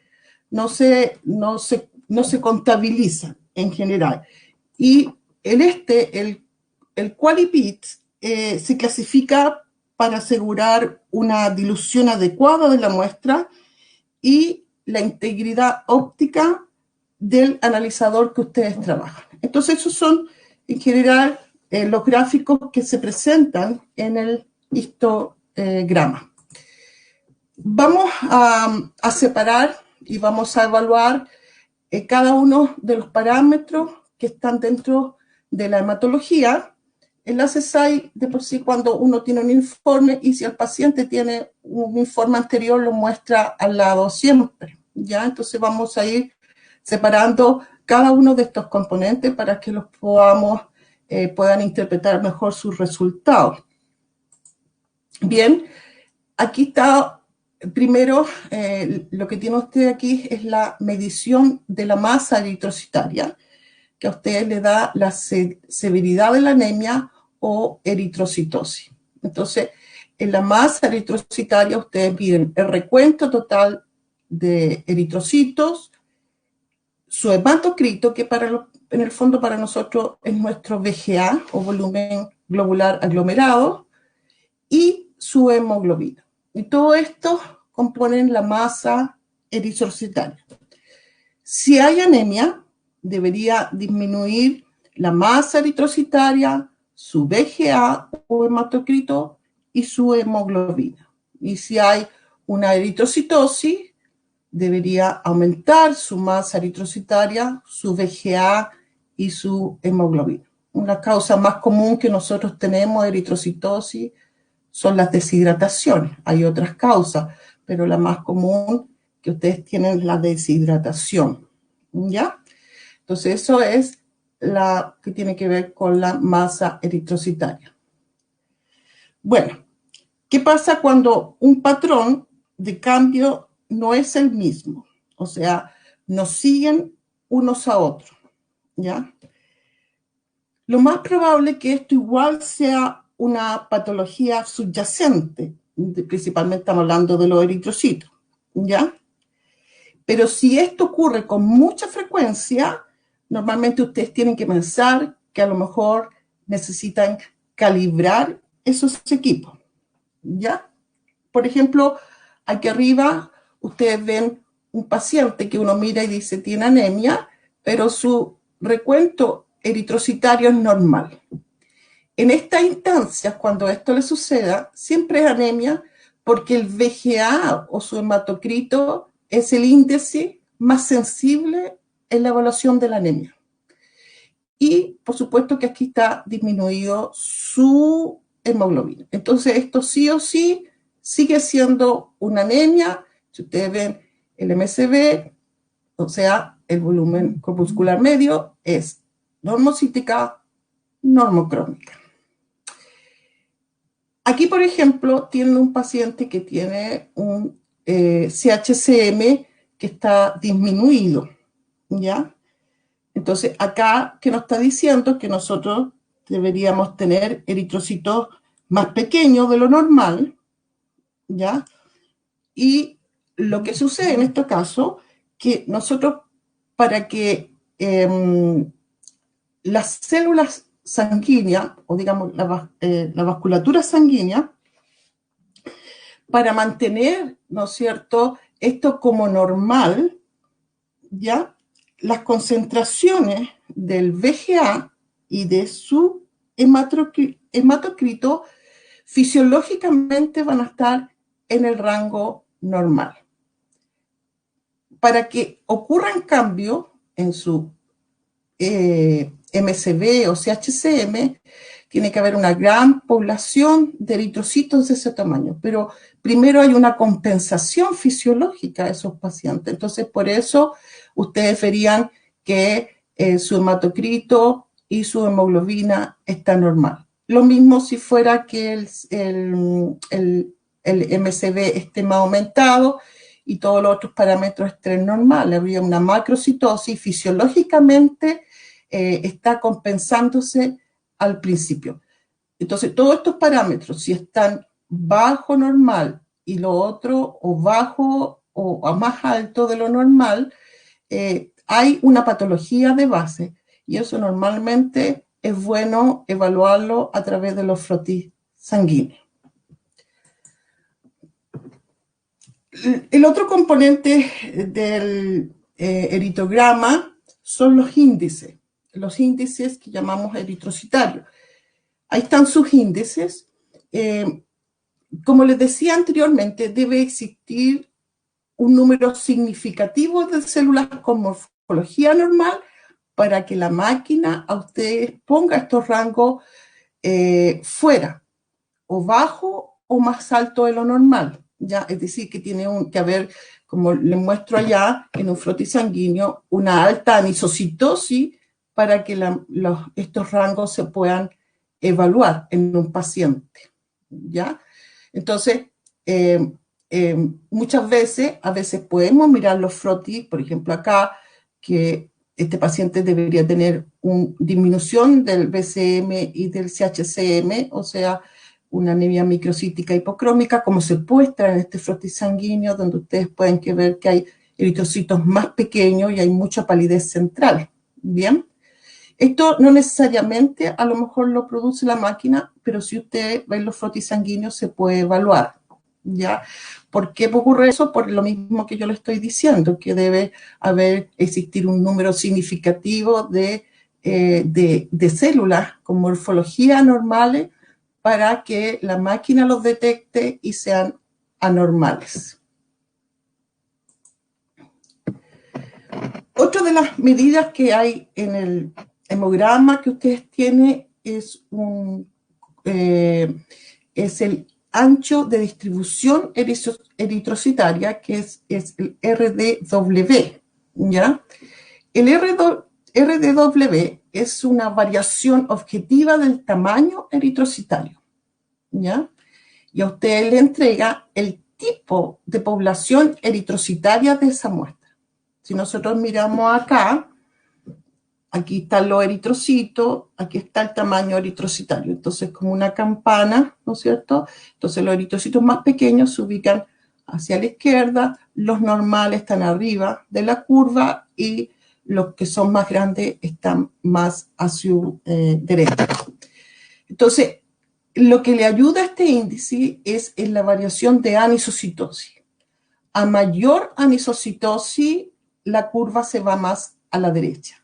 contabilizan en general. Y el QualiBit se clasifica para asegurar una dilución adecuada de la muestra y la integridad óptica del analizador que ustedes trabajan. Entonces, esos son, en general, los gráficos que se presentan en el histograma. Vamos a separar y vamos a evaluar cada uno de los parámetros que están dentro de la hematología. El ACSI de por sí, cuando uno tiene un informe y si el paciente tiene un informe anterior, lo muestra al lado siempre, ¿ya? Entonces vamos a ir separando cada uno de estos componentes para que los puedan interpretar mejor sus resultados. Bien, aquí está, primero, lo que tiene usted aquí es la medición de la masa eritrocitaria, que a ustedes le da la severidad de la anemia o eritrocitosis. Entonces, en la masa eritrocitaria ustedes miden el recuento total de eritrocitos, su hematocrito, que en el fondo para nosotros es nuestro VGA o volumen globular aglomerado, y su hemoglobina. Y todo esto componen la masa eritrocitaria. Si hay anemia, debería disminuir la masa eritrocitaria, su VGA o hematocrito y su hemoglobina. Y si hay una eritrocitosis, debería aumentar su masa eritrocitaria, su VGA y su hemoglobina. Una causa más común que nosotros tenemos de eritrocitosis son las deshidrataciones. Hay otras causas, pero la más común que ustedes tienen es la deshidratación, ¿ya? Entonces eso es la que tiene que ver con la masa eritrocitaria. Bueno, ¿qué pasa cuando un patrón de cambio no es el mismo? O sea, nos siguen unos a otros, ¿ya? Lo más probable es que esto igual sea una patología subyacente, principalmente estamos hablando de los eritrocitos, ¿ya? Pero si esto ocurre con mucha frecuencia, normalmente ustedes tienen que pensar que a lo mejor necesitan calibrar esos equipos, ¿ya? Por ejemplo, aquí arriba ustedes ven un paciente que uno mira y dice tiene anemia, pero su recuento eritrocitario es normal. En estas instancias, cuando esto le suceda, siempre es anemia porque el VGA o su hematocrito es el índice más sensible en la evaluación de la anemia. Y, por supuesto, que aquí está disminuido su hemoglobina. Entonces, esto sí o sí sigue siendo una anemia. Si ustedes ven el MSB, o sea, el volumen corpuscular medio es normocítica, normocrónica. Aquí, por ejemplo, tienen un paciente que tiene un CHCM que está disminuido, ¿ya? Entonces, acá, ¿qué nos está diciendo? Que nosotros deberíamos tener eritrocitos más pequeños de lo normal, ¿ya? Y lo que sucede en este caso, que nosotros, para que las células sanguíneas, o digamos la vasculatura sanguínea, para mantener, ¿no es cierto?, esto como normal, ¿ya? Las concentraciones del VGA y de su hematocrito fisiológicamente van a estar en el rango normal. Para que ocurran cambios en su MCV o CHCM, tiene que haber una gran población de eritrocitos de ese tamaño, pero primero hay una compensación fisiológica de esos pacientes. Entonces, por eso ustedes verían que su hematocrito y su hemoglobina está normal. Lo mismo si fuera que el MCV esté más aumentado y todos los otros parámetros estén normales. Habría una macrocitosis, fisiológicamente está compensándose al principio. Entonces, todos estos parámetros, si están bajo normal y lo otro o bajo o más alto de lo normal, hay una patología de base y eso normalmente es bueno evaluarlo a través de los frotis sanguíneos. El otro componente del eritrograma son los índices que llamamos eritrocitarios. Ahí están sus índices. Como les decía anteriormente, debe existir un número significativo de células con morfología normal para que la máquina a ustedes ponga estos rangos fuera, o bajo o más alto de lo normal. ¿Ya? Es decir, que tiene que haber, como les muestro allá, en un frotis sanguíneo, una alta anisocitosis para que estos rangos se puedan evaluar en un paciente, ¿ya? Entonces, muchas veces, a veces podemos mirar los frotis, por ejemplo acá, que este paciente debería tener una disminución del BCM y del CHCM, o sea, una anemia microcítica hipocrómica, como se muestra en este frotis sanguíneo, donde ustedes pueden ver que hay eritrocitos más pequeños y hay mucha palidez central, ¿bien? Esto no necesariamente a lo mejor lo produce la máquina, pero si ustedes ven los frotis sanguíneos se puede evaluar, ¿ya? ¿Por qué ocurre eso? Por lo mismo que yo le estoy diciendo, que debe existir un número significativo de células con morfología normales para que la máquina los detecte y sean anormales. Otra de las medidas que hay en el hemograma que ustedes tienen es el ancho de distribución eritrocitaria, que es el RDW, ¿ya? El RDW es una variación objetiva del tamaño eritrocitario, ¿ya? Y a usted le entrega el tipo de población eritrocitaria de esa muestra. Si nosotros miramos acá, aquí están los eritrocitos, aquí está el tamaño eritrocitario. Entonces, como una campana, ¿no es cierto? Entonces, los eritrocitos más pequeños se ubican hacia la izquierda, los normales están arriba de la curva y los que son más grandes están más a su derecha. Entonces, lo que le ayuda a este índice es en la variación de anisocitosis. A mayor anisocitosis, la curva se va más a la derecha.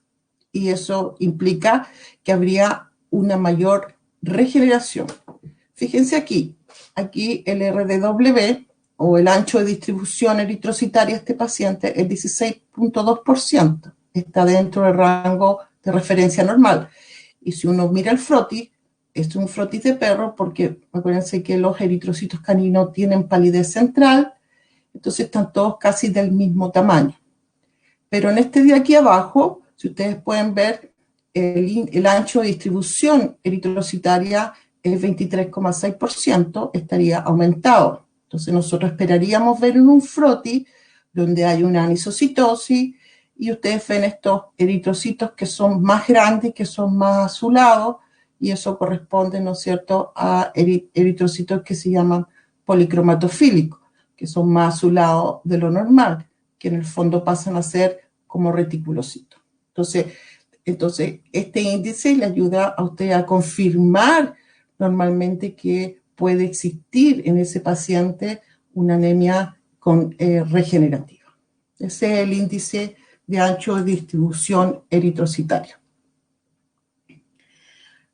Y eso implica que habría una mayor regeneración. Fíjense aquí el RDW, o el ancho de distribución eritrocitaria de este paciente, es 16.2%. Está dentro del rango de referencia normal. Y si uno mira el frotis, es un frotis de perro porque acuérdense que los eritrocitos caninos tienen palidez central, entonces están todos casi del mismo tamaño. Pero en este de aquí abajo, si ustedes pueden ver, el ancho de distribución eritrocitaria es 23,6%, estaría aumentado. Entonces nosotros esperaríamos ver en un froti donde hay una anisocitosis y ustedes ven estos eritrocitos que son más grandes, que son más azulados, y eso corresponde, ¿no es cierto?, a eritrocitos que se llaman policromatofílicos, que son más azulados de lo normal, que en el fondo pasan a ser como reticulocitos. Entonces, este índice le ayuda a usted a confirmar normalmente que puede existir en ese paciente una anemia regenerativa. Ese es el índice de ancho de distribución eritrocitaria.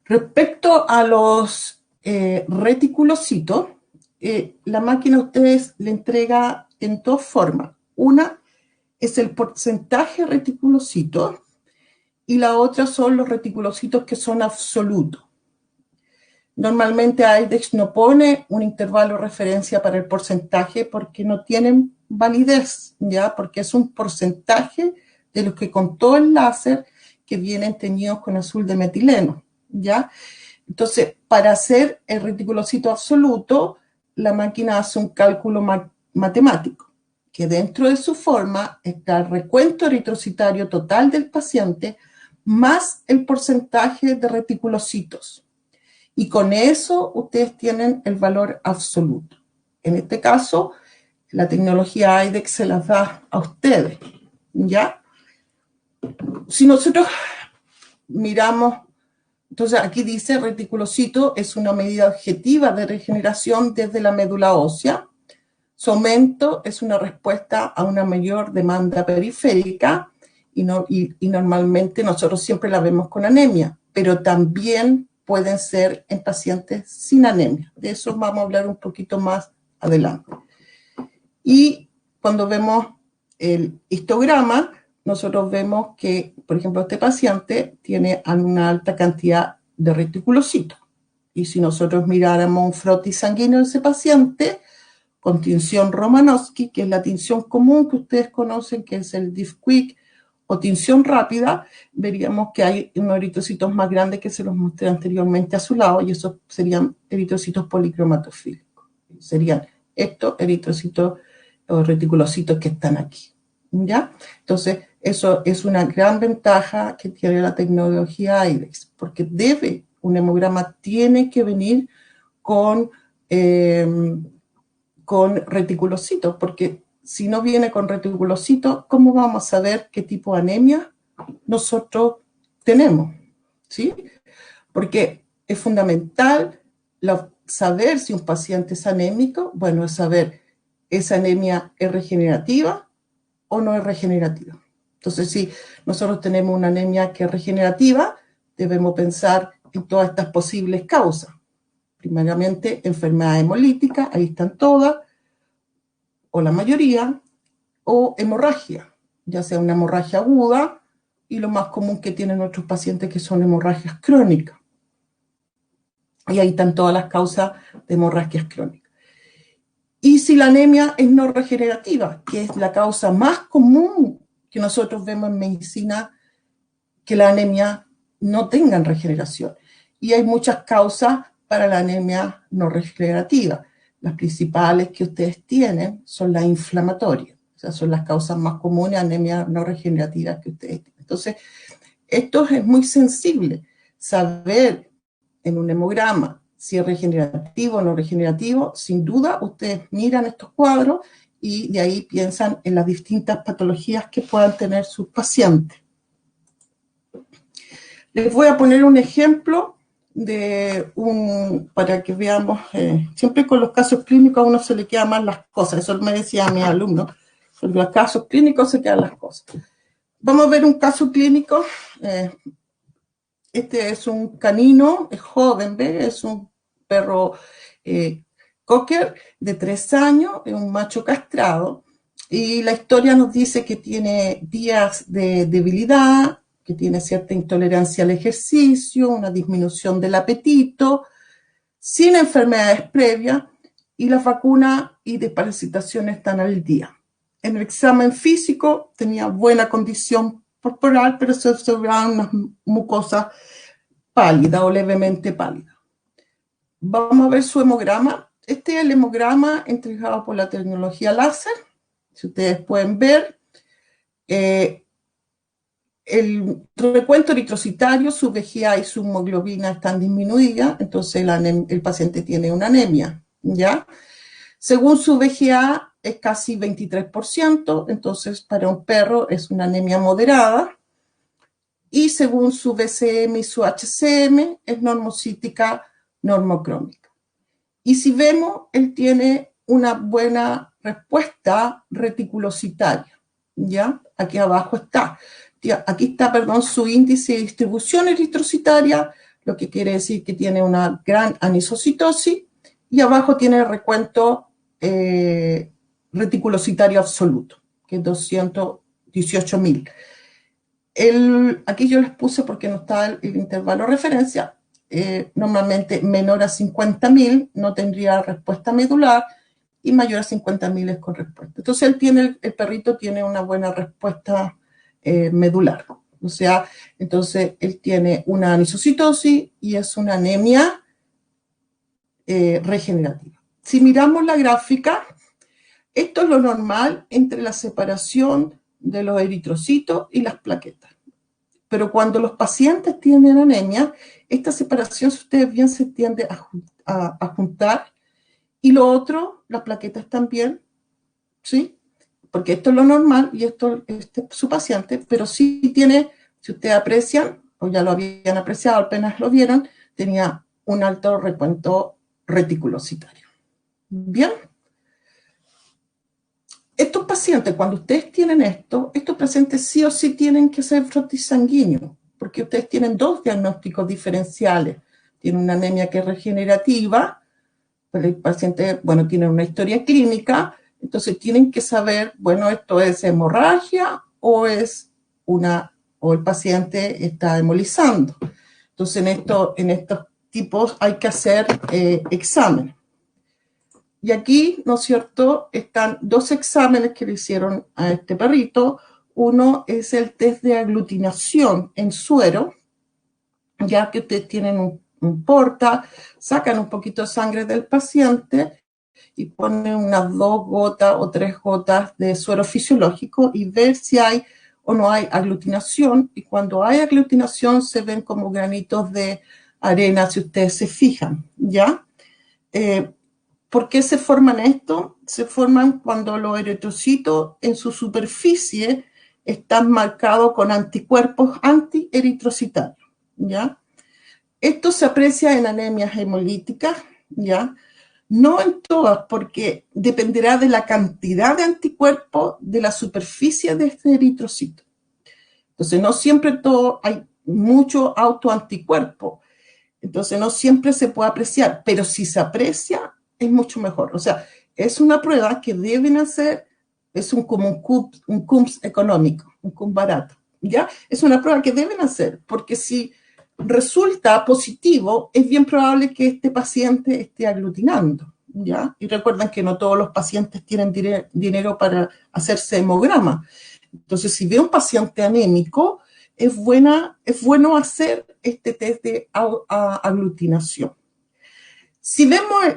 Respecto a los reticulocitos, la máquina a ustedes le entrega en dos formas. Una es el porcentaje reticulocitos y la otra son los reticulocitos que son absolutos. Normalmente IDEX no pone un intervalo de referencia para el porcentaje porque no tienen validez, ¿ya? Porque es un porcentaje de los que contó el láser que vienen teñidos con azul de metileno, ¿ya? Entonces, para hacer el reticulocito absoluto, la máquina hace un cálculo matemático, que dentro de su forma está el recuento eritrocitario total del paciente más el porcentaje de reticulocitos. Y con eso ustedes tienen el valor absoluto. En este caso, la tecnología IDEX se las da a ustedes, ¿ya? Si nosotros miramos, entonces aquí dice reticulocito es una medida objetiva de regeneración desde la médula ósea. Su aumento es una respuesta a una mayor demanda periférica y normalmente nosotros siempre la vemos con anemia, pero también pueden ser en pacientes sin anemia. De eso vamos a hablar un poquito más adelante. Y cuando vemos el histograma, nosotros vemos que, por ejemplo, este paciente tiene una alta cantidad de reticulocitos. Y si nosotros miráramos un frotis sanguíneo de ese paciente, con tinción Romanowski, que es la tinción común que ustedes conocen, que es el DIF-Quick o tinción rápida, veríamos que hay unos eritrocitos más grandes que se los mostré anteriormente a su lado, y esos serían eritrocitos policromatofílicos. Serían estos eritrocitos o reticulocitos que están aquí, ¿ya? Entonces, eso es una gran ventaja que tiene la tecnología IDEX, porque un hemograma tiene que venir con reticulocitos, porque si no viene con reticulocitos, ¿cómo vamos a saber qué tipo de anemia nosotros tenemos? ¿Sí? Porque es fundamental saber si un paciente es anémico. Bueno, es saber, ¿esa anemia es regenerativa o no es regenerativa? Entonces, si nosotros tenemos una anemia que es regenerativa, debemos pensar en todas estas posibles causas. Primariamente, enfermedad hemolítica, ahí están todas, o la mayoría, o hemorragia, ya sea una hemorragia aguda, y lo más común que tienen nuestros pacientes que son hemorragias crónicas. Y ahí están todas las causas de hemorragias crónicas. Y si la anemia es no regenerativa, que es la causa más común que nosotros vemos en medicina, que la anemia no tenga regeneración. Y hay muchas causas para la anemia no regenerativa. Las principales que ustedes tienen son las inflamatorias. O sea, son las causas más comunes de anemia no regenerativa que ustedes tienen. Entonces, esto es muy sensible. Saber en un hemograma si es regenerativo o no regenerativo, sin duda ustedes miran estos cuadros y de ahí piensan en las distintas patologías que puedan tener sus pacientes. Les voy a poner un ejemplo para que veamos, siempre con los casos clínicos a uno se le quedan mal las cosas, eso me decía a mis alumnos, con los casos clínicos se quedan las cosas. Vamos a ver un caso clínico, este es un canino, es joven, ¿ve? Es un perro cocker de 3 años, es un macho castrado, y la historia nos dice que tiene días de debilidad, que tiene cierta intolerancia al ejercicio, una disminución del apetito, sin enfermedades previas, y las vacunas y desparasitación están al día. En el examen físico tenía buena condición corporal, pero se observaban unas mucosas pálidas o levemente pálidas. Vamos a ver su hemograma. Este es el hemograma entregado por la tecnología láser. Si ustedes pueden ver, el recuento eritrocitario, su VGA y su hemoglobina están disminuidas, entonces el paciente tiene una anemia, ¿ya? Según su VGA es casi 23%, entonces para un perro es una anemia moderada. Y según su BCM y su HCM es normocítica normocrónica. Y si vemos, él tiene una buena respuesta reticulocitaria, ¿ya? Aquí abajo está. Aquí está, perdón, su índice de distribución eritrocitaria, lo que quiere decir que tiene una gran anisocitosis, y abajo tiene el recuento reticulocitario absoluto, que es 218.000. Aquí yo les puse porque no está el intervalo de referencia. Normalmente menor a 50.000 no tendría respuesta medular y mayor a 50.000 es con respuesta. Entonces el perrito tiene una buena respuesta medular. O sea, entonces él tiene una anisocitosis y es una anemia regenerativa. Si miramos la gráfica, esto es lo normal entre la separación de los eritrocitos y las plaquetas. Pero cuando los pacientes tienen anemia, esta separación, si ustedes bien, se tiende a juntar. Y lo otro, las plaquetas también, ¿sí? Porque esto es lo normal y esto es su paciente, pero sí tiene, si ustedes aprecian, o ya lo habían apreciado, apenas lo vieron, tenía un alto recuento reticulocitario. Bien. Estos pacientes, cuando ustedes tienen esto, estos pacientes sí o sí tienen que ser frotis sanguíneo, porque ustedes tienen dos diagnósticos diferenciales. Tienen una anemia que es regenerativa, pero el paciente, bueno, tiene una historia clínica, entonces tienen que saber, bueno, esto es hemorragia o el paciente está hemolizando. Entonces en estos tipos hay que hacer exámenes. Y aquí, ¿no es cierto?, están dos exámenes que le hicieron a este perrito. Uno es el test de aglutinación en suero, ya que ustedes tienen un porta, sacan un poquito de sangre del paciente y ponen unas 2 gotas o 3 gotas de suero fisiológico y ver si hay o no hay aglutinación. Y cuando hay aglutinación se ven como granitos de arena, si ustedes se fijan, ¿ya? ¿Por qué se forman esto? Se forman cuando los eritrocitos en su superficie están marcados con anticuerpos antieritrocitarios, ¿ya? Esto se aprecia en anemias hemolíticas, ¿ya? No en todas, porque dependerá de la cantidad de anticuerpos de la superficie de este eritrocito. Entonces, no siempre hay mucho autoanticuerpo. Entonces, no siempre se puede apreciar, pero si se aprecia, es mucho mejor. O sea, es una prueba que deben hacer, es como un CUMS económico, un CUMS barato, ¿ya? Es una prueba que deben hacer, porque si resulta positivo, es bien probable que este paciente esté aglutinando, ¿ya? Y recuerden que no todos los pacientes tienen dinero para hacerse hemograma. Entonces, si ve un paciente anémico, es bueno hacer este test de aglutinación. Si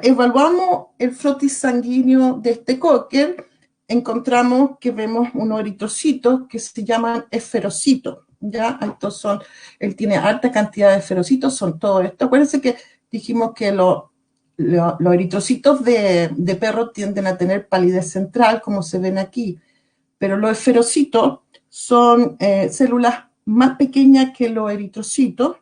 evaluamos el frotis sanguíneo de este cocker, encontramos que vemos unos eritrocitos que se llaman esferocitos, ¿ya? Él tiene alta cantidad de esferocitos, son todo esto. Acuérdense que dijimos que los eritrocitos de perro tienden a tener palidez central, como se ven aquí, pero los esferocitos son células más pequeñas que los eritrocitos,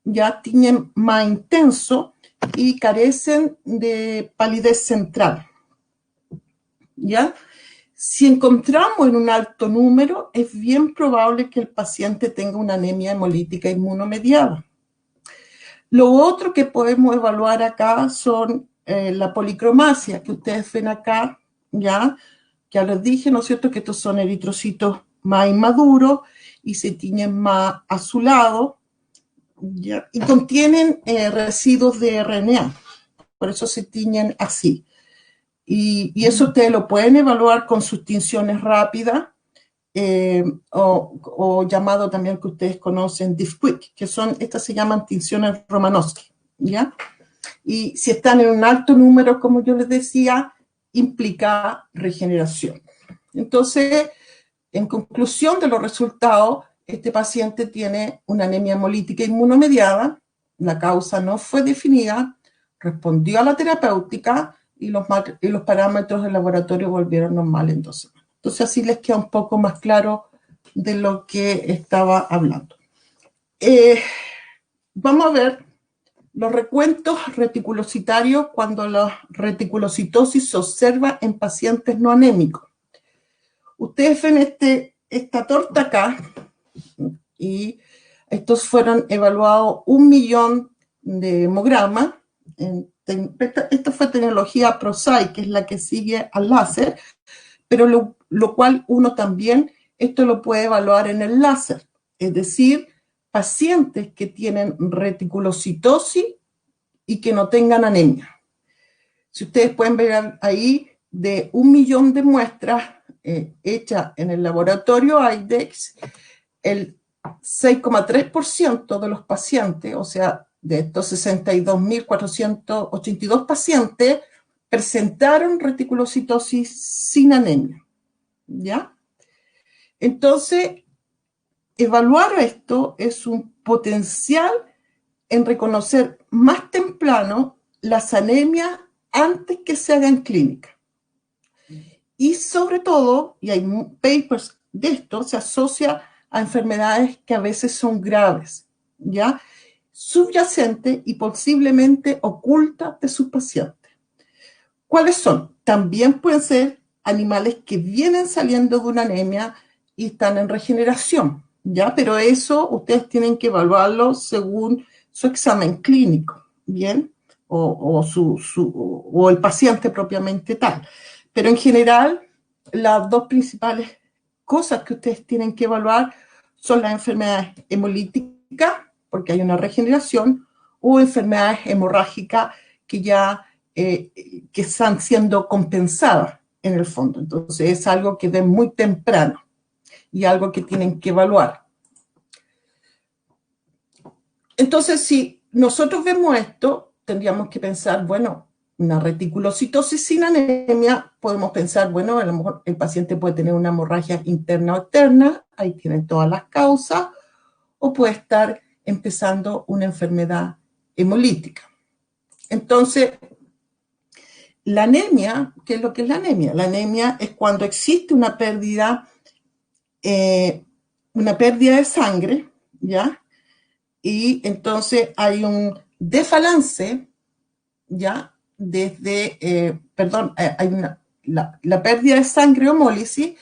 ya tienen más intenso y carecen de palidez central, ¿ya? Si encontramos en un alto número, es bien probable que el paciente tenga una anemia hemolítica inmunomediada. Lo otro que podemos evaluar acá son la policromasia, que ustedes ven acá, ¿ya? Ya les dije, ¿no es cierto?, que estos son eritrocitos más inmaduros y se tiñen más azulados, ¿ya? Y contienen residuos de RNA, por eso se tiñen así. Y eso ustedes lo pueden evaluar con sus tinciones rápidas, o llamado también que ustedes conocen Diffquick, que son, estas se llaman tinciones Romanowski, ¿ya? Y si están en un alto número, como yo les decía, implica regeneración. Entonces, en conclusión de los resultados, este paciente tiene una anemia hemolítica inmunomediada, la causa no fue definida, respondió a la terapéutica y los parámetros del laboratorio volvieron normales en 2 semanas. Entonces así les queda un poco más claro de lo que estaba hablando. Vamos a ver los recuentos reticulocitarios cuando la reticulocitosis se observa en pacientes no anémicos. Ustedes ven esta torta acá, y estos fueron evaluados 1 millón de hemogramas. Esta fue tecnología ProCyte, que es la que sigue al láser, pero lo cual uno también, esto lo puede evaluar en el láser, es decir, pacientes que tienen reticulocitosis y que no tengan anemia. Si ustedes pueden ver ahí, de 1 millón de muestras hechas en el laboratorio IDEX, el 6,3% de los pacientes, o sea, de estos 62.482 pacientes, presentaron reticulocitosis sin anemia, ¿ya? Entonces, evaluar esto es un potencial en reconocer más temprano las anemias antes que se hagan clínica. Y sobre todo, y hay papers de esto, se asocia a enfermedades que a veces son graves, ¿ya? Subyacentes y posiblemente ocultas de sus pacientes. ¿Cuáles son? También pueden ser animales que vienen saliendo de una anemia y están en regeneración, ¿ya? Pero eso ustedes tienen que evaluarlo según su examen clínico, ¿bien? O el paciente propiamente tal. Pero en general, las dos principales cosas que ustedes tienen que evaluar son las enfermedades hemolíticas, porque hay una regeneración, o enfermedades hemorrágicas que ya que están siendo compensadas en el fondo. Entonces es algo que ven muy temprano y algo que tienen que evaluar. Entonces, si nosotros vemos esto, tendríamos que pensar, bueno, una reticulocitosis sin anemia, podemos pensar, bueno, a lo mejor el paciente puede tener una hemorragia interna o externa, ahí tienen todas las causas, o puede estar empezando una enfermedad hemolítica. Entonces, la anemia, ¿qué es lo que es la anemia? La anemia es cuando existe una pérdida de sangre, ¿ya? Y entonces hay un desbalance, ¿ya? Hay la pérdida de sangre o hemólisis,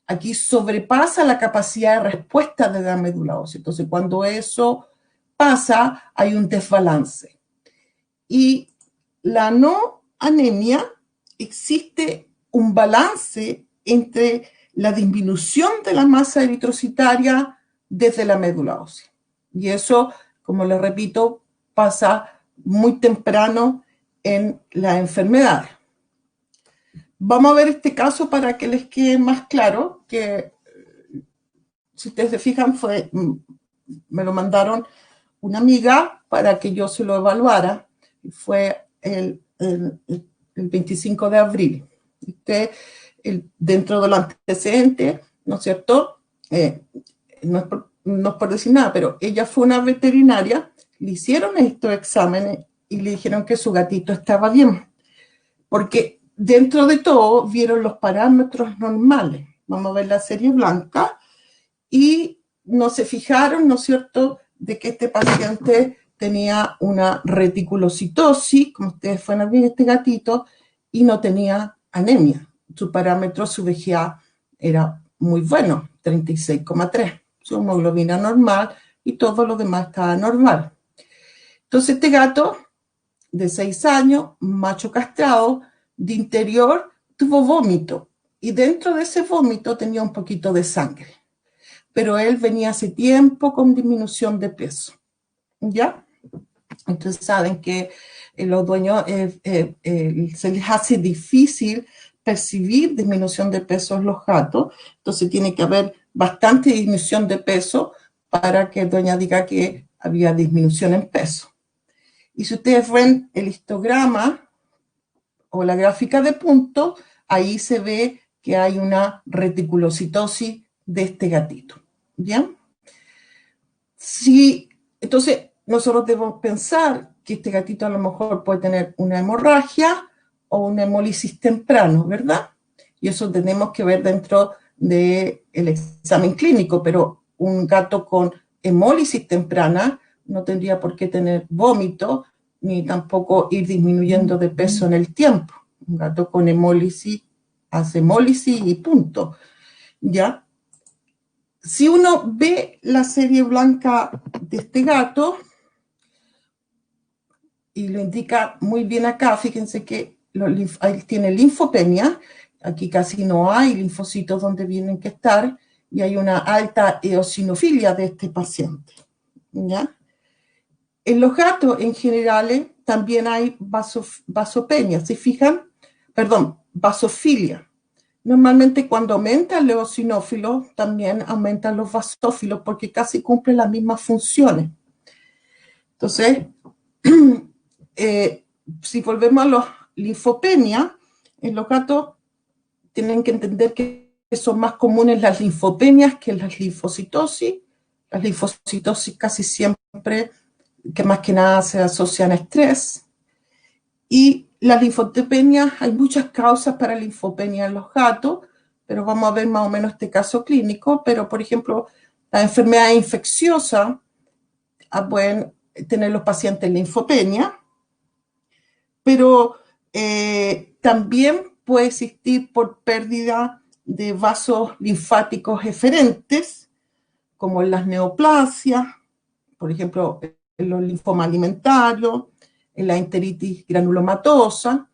aquí sobrepasa la capacidad de respuesta de la médula ósea. Entonces, cuando eso pasa, hay un desbalance. Y la no anemia, existe un balance entre la disminución de la masa eritrocitaria desde la médula ósea. Y eso, como les repito, pasa muy temprano en las enfermedades. Vamos a ver este caso para que les quede más claro, que si ustedes se fijan, me lo mandaron una amiga para que yo se lo evaluara. Fue el 25 de abril. Dentro de los antecedentes, ¿no es cierto? No es por decir nada, pero ella fue una veterinaria, le hicieron estos exámenes y le dijeron que su gatito estaba bien, porque dentro de todo vieron los parámetros normales. Vamos a ver la serie blanca y no se fijaron, ¿no es cierto?, de que este paciente tenía una reticulocitosis, como ustedes pueden ver este gatito, y no tenía anemia. Su parámetro, su VGA era muy bueno, 36,3. Su hemoglobina normal y todo lo demás estaba normal. Entonces este gato de 6 años, macho castrado, de interior, tuvo vómito. Y dentro de ese vómito tenía un poquito de sangre. Pero él venía hace tiempo con disminución de peso, ¿ya? Entonces saben que los dueños se les hace difícil percibir disminución de peso en los gatos, entonces tiene que haber bastante disminución de peso para que el dueño diga que había disminución en peso. Y si ustedes ven el histograma o la gráfica de puntos, ahí se ve que hay una reticulocitosis de este gatito. ¿Bien? Sí, entonces nosotros debemos pensar que este gatito a lo mejor puede tener una hemorragia o una hemólisis temprano, ¿verdad? Y eso tenemos que ver dentro del examen clínico, pero un gato con hemólisis temprana no tendría por qué tener vómito ni tampoco ir disminuyendo de peso en el tiempo. Un gato con hemólisis hace hemólisis y punto, ¿ya? Si uno ve la serie blanca de este gato, y lo indica muy bien acá, fíjense que ahí tiene linfopenia, aquí casi no hay linfocitos donde tienen que estar, y hay una alta eosinofilia de este paciente, ¿ya? En los gatos en general también hay vasopenia, ¿se fijan? Perdón, vasofilia. Normalmente cuando aumenta el eosinófilo, también aumentan los basófilos porque casi cumplen las mismas funciones. Entonces, si volvemos a los linfopenia, en los gatos tienen que entender que son más comunes las linfopenias que las linfocitosis. Las linfocitosis casi siempre, que más que nada se asocian a estrés. Y las linfopenias, hay muchas causas para linfopenia en los gatos, pero vamos a ver más o menos este caso clínico. Pero, por ejemplo, la enfermedad infecciosa pueden tener los pacientes linfopenia, pero también puede existir por pérdida de vasos linfáticos eferentes, como en las neoplasias, por ejemplo, en los linfomas alimentarios, en la enteritis granulomatosa.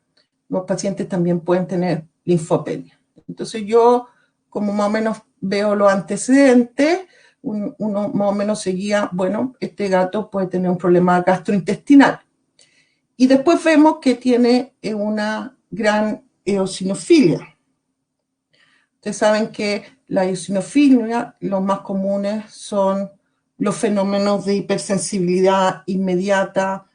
Los pacientes también pueden tener linfopenia. Entonces yo, como más o menos veo los antecedentes, uno más o menos seguía, bueno, este gato puede tener un problema gastrointestinal. Y después vemos que tiene una gran eosinofilia. Ustedes saben que la eosinofilia, los más comunes son los fenómenos de hipersensibilidad inmediata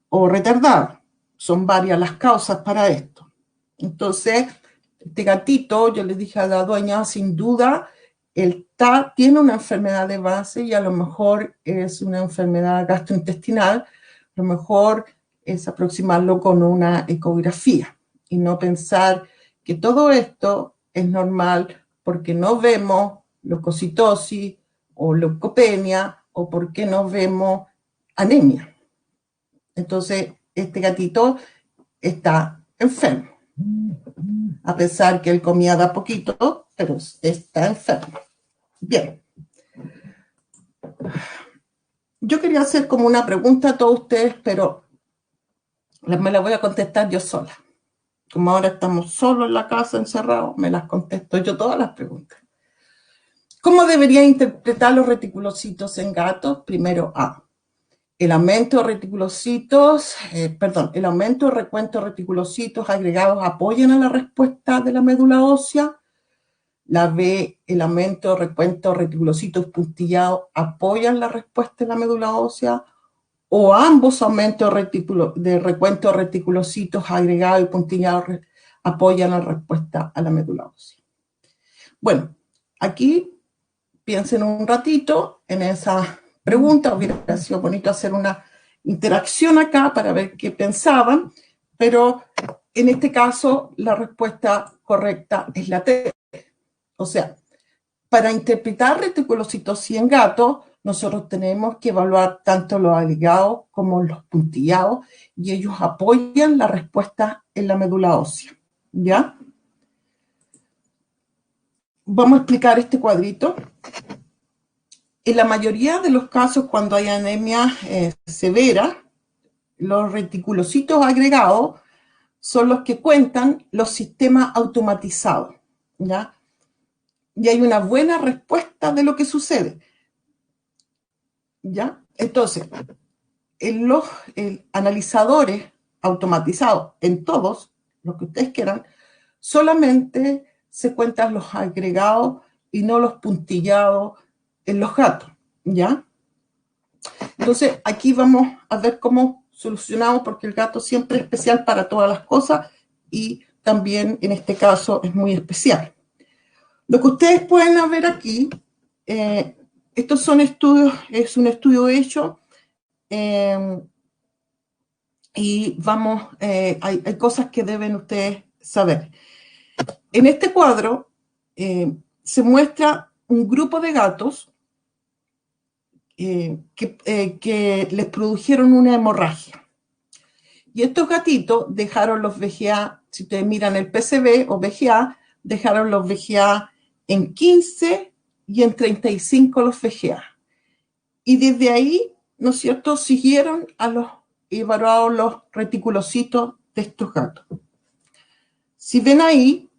o retardada. Son varias las causas para esto. Entonces, este gatito, yo le dije a la dueña, sin duda, tiene una enfermedad de base y a lo mejor es una enfermedad gastrointestinal, a lo mejor es aproximarlo con una ecografía y no pensar que todo esto es normal porque no vemos leucocitosis o leucopenia o porque no vemos anemia. Entonces, este gatito está enfermo, a pesar que él comía de a poquito, pero está enfermo. Bien. Yo quería hacer como una pregunta a todos ustedes, pero me la voy a contestar yo sola. Como ahora estamos solos en la casa, encerrados, me las contesto yo todas las preguntas. ¿Cómo debería interpretar los reticulocitos en gatos? Primero, el aumento de reticulocitos, el aumento de recuento de reticulocitos agregados apoyan a la respuesta de la médula ósea. La B, el aumento de recuento de reticulocitos puntillados apoyan la respuesta de la médula ósea. O ambos aumentos de recuento de reticulocitos agregados y puntillados apoyan la respuesta a la médula ósea. Bueno, aquí piensen un ratito en esa pregunta. Hubiera sido bonito hacer una interacción acá para ver qué pensaban, pero en este caso la respuesta correcta es la T. O sea, para interpretar reticulocitosis en gatos, nosotros tenemos que evaluar tanto los agregados como los puntillados y ellos apoyan la respuesta en la médula ósea. ¿Ya? Vamos a explicar este cuadrito. En la mayoría de los casos, cuando hay anemia severa, los reticulocitos agregados son los que cuentan los sistemas automatizados, ¿ya? Y hay una buena respuesta de lo que sucede, ¿ya? Entonces, en los analizadores automatizados, en todos, los que ustedes quieran, solamente se cuentan los agregados y no los puntillados en los gatos, ¿ya? Entonces, aquí vamos a ver cómo solucionamos, porque el gato siempre es especial para todas las cosas y también en este caso es muy especial. Lo que ustedes pueden ver aquí, estos son estudios, es un estudio hecho y vamos, hay cosas que deben ustedes saber. En este cuadro se muestra un grupo de gatos que les produjeron una hemorragia. Y estos gatitos dejaron los VGA, si ustedes miran el PCB o VGA, dejaron los VGA en 15 y en 35 los VGA. Y desde ahí, ¿no es cierto?, siguieron a los evaluados los reticulocitos de estos gatos. Si ven ahí,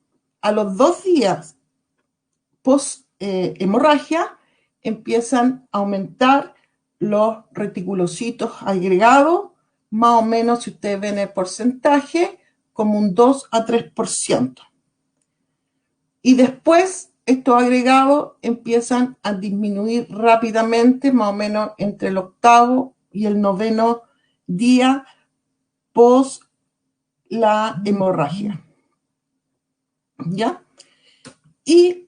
a los 2 días post hemorragia, empiezan a aumentar los reticulocitos agregados, más o menos, si ustedes ven el porcentaje, como un 2 a 3%. Y después, estos agregados empiezan a disminuir rápidamente, más o menos entre el 8º y el 9º día post la hemorragia. ¿Ya? Y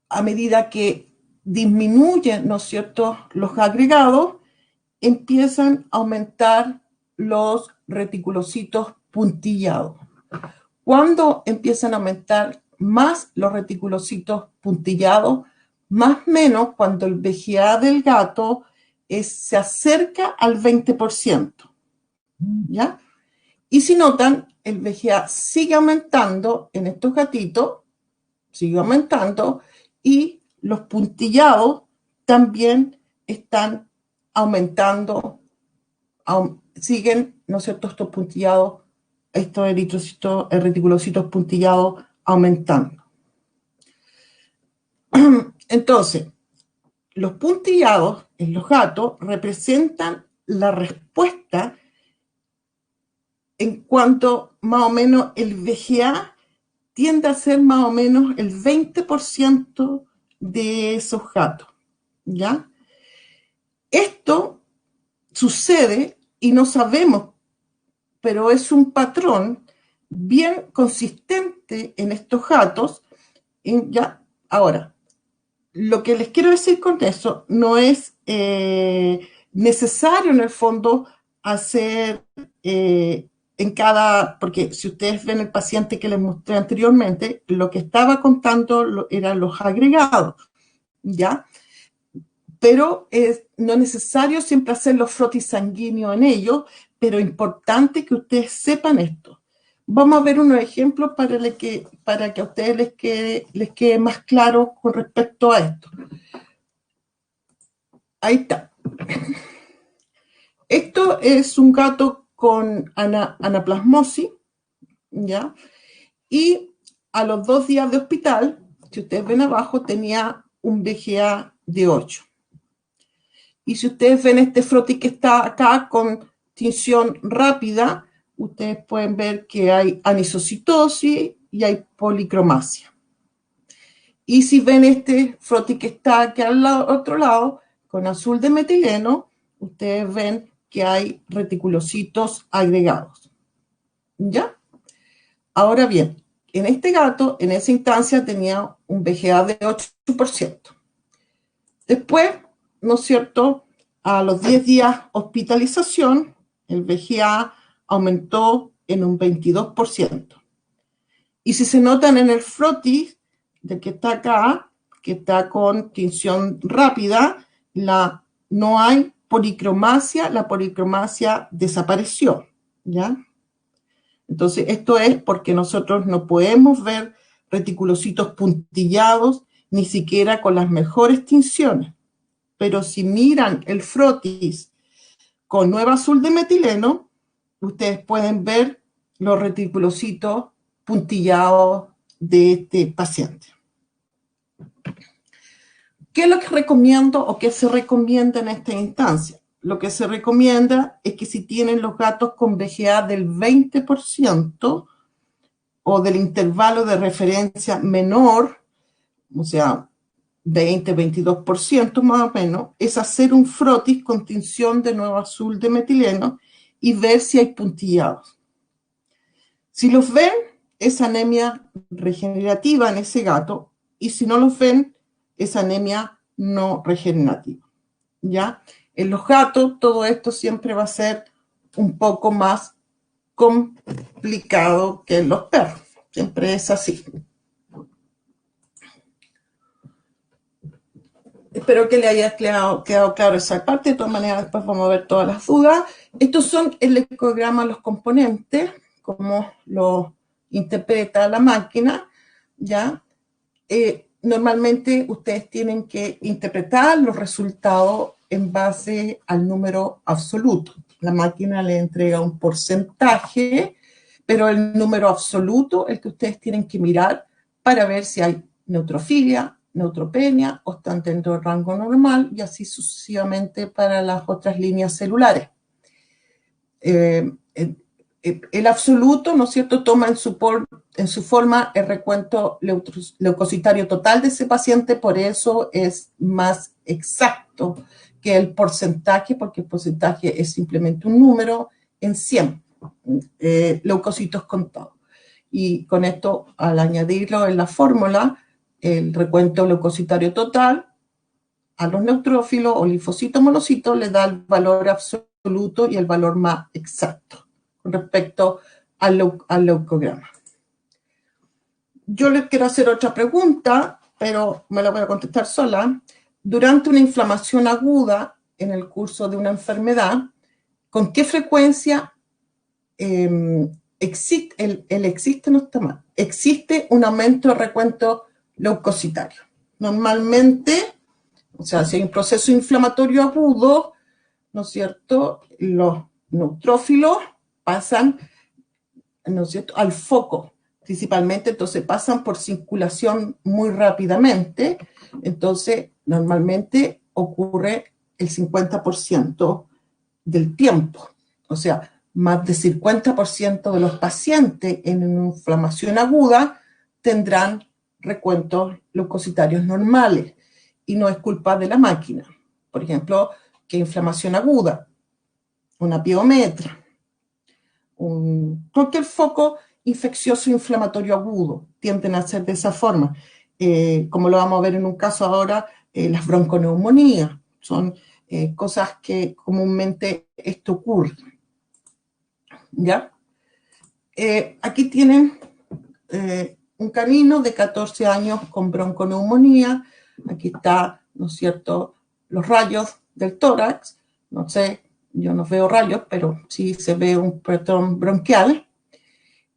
a medida que disminuyen, ¿no es cierto?, los agregados, empiezan a aumentar los reticulocitos puntillados. Cuando empiezan a aumentar más los reticulocitos puntillados, más o menos cuando el VGA del gato se acerca al 20%. ¿Ya? Y si notan, el VGA sigue aumentando en estos gatitos, sigue aumentando, y los puntillados también están aumentando, siguen, ¿no es cierto?, estos puntillados, estos reticulocitos puntillados aumentando. Entonces, los puntillados en los gatos representan la respuesta en cuanto más o menos el VGA tiende a ser más o menos el 20% de esos gatos, ¿ya? Esto sucede y no sabemos, pero es un patrón bien consistente en estos gatos, ¿ya? Ahora, lo que les quiero decir con eso no es necesario en el fondo hacer en cada, porque si ustedes ven el paciente que les mostré anteriormente, lo que estaba contando eran los agregados, ¿ya? Pero no es necesario siempre hacer los frotis sanguíneos en ellos, pero es importante que ustedes sepan esto. Vamos a ver unos ejemplos para que a ustedes les quede más claro con respecto a esto. Ahí está. Esto es un gato con anaplasmosis, ¿ya? Y a los 2 días de hospital, si ustedes ven abajo, tenía un VGA de 8. Y si ustedes ven este frotis que está acá con tinción rápida, ustedes pueden ver que hay anisocitosis y hay policromasia. Y si ven este frotis que está aquí al otro lado, con azul de metileno, ustedes ven que hay reticulocitos agregados. ¿Ya? Ahora bien, en este gato, en esa instancia, tenía un VGA de 8%. Después, ¿no es cierto?, a los 10 días hospitalización, el VGA aumentó en un 22%. Y si se notan en el frotis, de que está acá, que está con tinción rápida, no hay policromasia, la policromasia desapareció, ¿ya? Entonces, esto es porque nosotros no podemos ver reticulocitos puntillados, ni siquiera con las mejores tinciones. Pero si miran el frotis con nueva azul de metileno, ustedes pueden ver los reticulocitos puntillados de este paciente. ¿Qué es lo que recomiendo o qué se recomienda en esta instancia? lo que se recomienda es que si tienen los gatos con VGA del 20% o del intervalo de referencia menor, o sea, 20-22% más o menos, es hacer un frotis con tinción de nuevo azul de metileno y ver si hay puntillados. Si los ven, es anemia regenerativa en ese gato, y si no los ven, es anemia no regenerativa. ¿Ya? En los gatos todo esto siempre va a ser un poco más complicado que en los perros. Siempre es así. Espero que le haya quedado claro esa parte. De todas maneras, después vamos a ver todas las dudas. Estos son el ecograma, los componentes, como lo interpreta la máquina, ¿ya? Normalmente ustedes tienen que interpretar los resultados en base al número absoluto. La máquina le entrega un porcentaje, pero el número absoluto es el que ustedes tienen que mirar para ver si hay neutrofilia, neutropenia o están dentro del rango normal, y así sucesivamente para las otras líneas celulares. El absoluto, ¿no es cierto?, toma en su forma el recuento leucocitario total de ese paciente, por eso es más exacto que el porcentaje, porque el porcentaje es simplemente un número en 100 leucocitos contados. Y con esto, al añadirlo en la fórmula, el recuento leucocitario total a los neutrófilos o linfocitos monocitos le da el valor absoluto y el valor más exacto con respecto al leucograma. Yo les quiero hacer otra pregunta, pero me la voy a contestar sola. Durante una inflamación aguda en el curso de una enfermedad, ¿con qué frecuencia existe un aumento de recuento leucocitario? Normalmente, o sea, si hay un proceso inflamatorio agudo, ¿no es cierto?, los neutrófilos pasan, ¿no es cierto?, al foco, principalmente, entonces pasan por circulación muy rápidamente, entonces normalmente ocurre el 50% del tiempo, o sea, más del 50% de los pacientes en una inflamación aguda tendrán recuentos leucocitarios normales, y no es culpa de la máquina. Por ejemplo, que inflamación aguda, una piometra, cualquier foco infeccioso inflamatorio agudo tienden a ser de esa forma. Como lo vamos a ver en un caso ahora, las bronconeumonías son cosas que comúnmente esto ocurre. ¿Ya? Aquí tienen un canino de 14 años con bronconeumonía. Aquí está, ¿no es cierto?, los rayos del tórax. No sé, yo no veo rayos, pero sí se ve un patrón bronquial.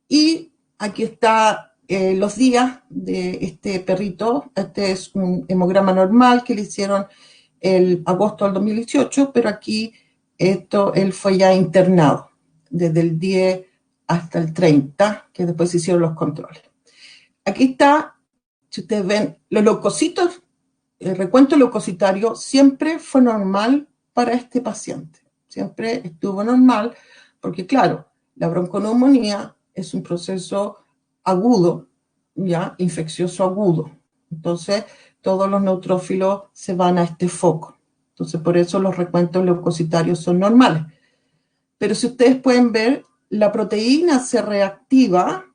Y aquí está los días de este perrito. Este es un hemograma normal que le hicieron el agosto del 2018, pero aquí él fue ya internado desde el 10 hasta el 30, que después se hicieron los controles. Aquí está, si ustedes ven, los leucocitos, el recuento leucocitario siempre fue normal para este paciente. Siempre estuvo normal, porque claro, la bronconeumonía es un proceso agudo, ya, infeccioso agudo. Entonces, todos los neutrófilos se van a este foco. Entonces, por eso los recuentos leucocitarios son normales. Pero si ustedes pueden ver, la proteína se reactiva,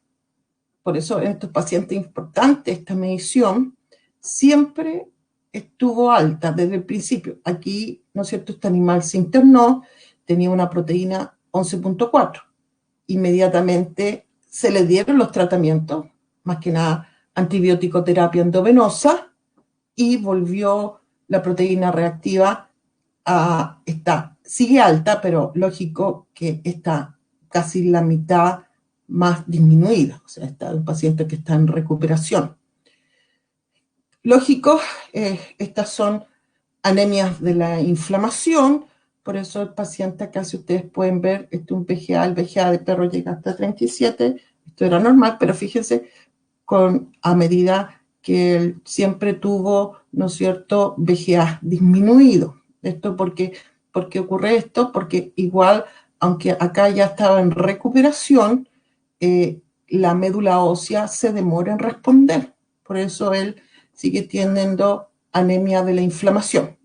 por eso en estos pacientes es importante esta medición, siempre estuvo alta desde el principio. Aquí, ¿no es cierto?, este animal se internó, tenía una proteína 11.4. Inmediatamente se le dieron los tratamientos, más que nada antibiótico terapia endovenosa, y volvió la proteína reactiva a estar, sigue alta, pero lógico que está casi la mitad más disminuida, o sea, está un paciente que está en recuperación. Lógico, estas son anemias de la inflamación, por eso el paciente acá, si ustedes pueden ver, un VGA, el VGA de perro llega hasta 37, esto era normal, pero fíjense, a medida que él siempre tuvo, ¿no es cierto?, VGA disminuido. Esto porque ¿Por qué ocurre esto? Porque igual, aunque acá ya estaba en recuperación, la médula ósea se demora en responder. Por eso él sigue teniendo anemia de la inflamación.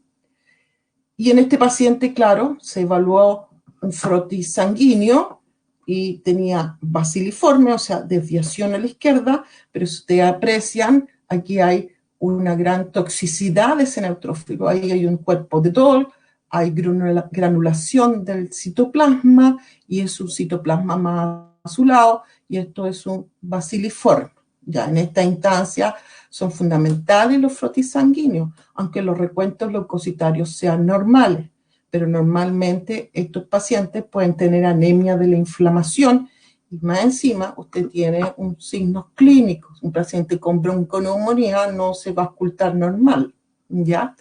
Y en este paciente, claro, se evaluó un frotis sanguíneo y tenía basiliforme, o sea, desviación a la izquierda, pero si ustedes aprecian, aquí hay una gran toxicidad de ese neutrófilo. Ahí hay un cuerpo de Dol, hay granulación del citoplasma y es un citoplasma más azulado y esto es un basiliforme. Ya en esta instancia son fundamentales los frotis sanguíneos, aunque los recuentos leucocitarios sean normales, pero normalmente estos pacientes pueden tener anemia de la inflamación y más encima usted tiene un signo clínico. Un paciente con bronconeumonía no se va a ocultar normal, ¿ya?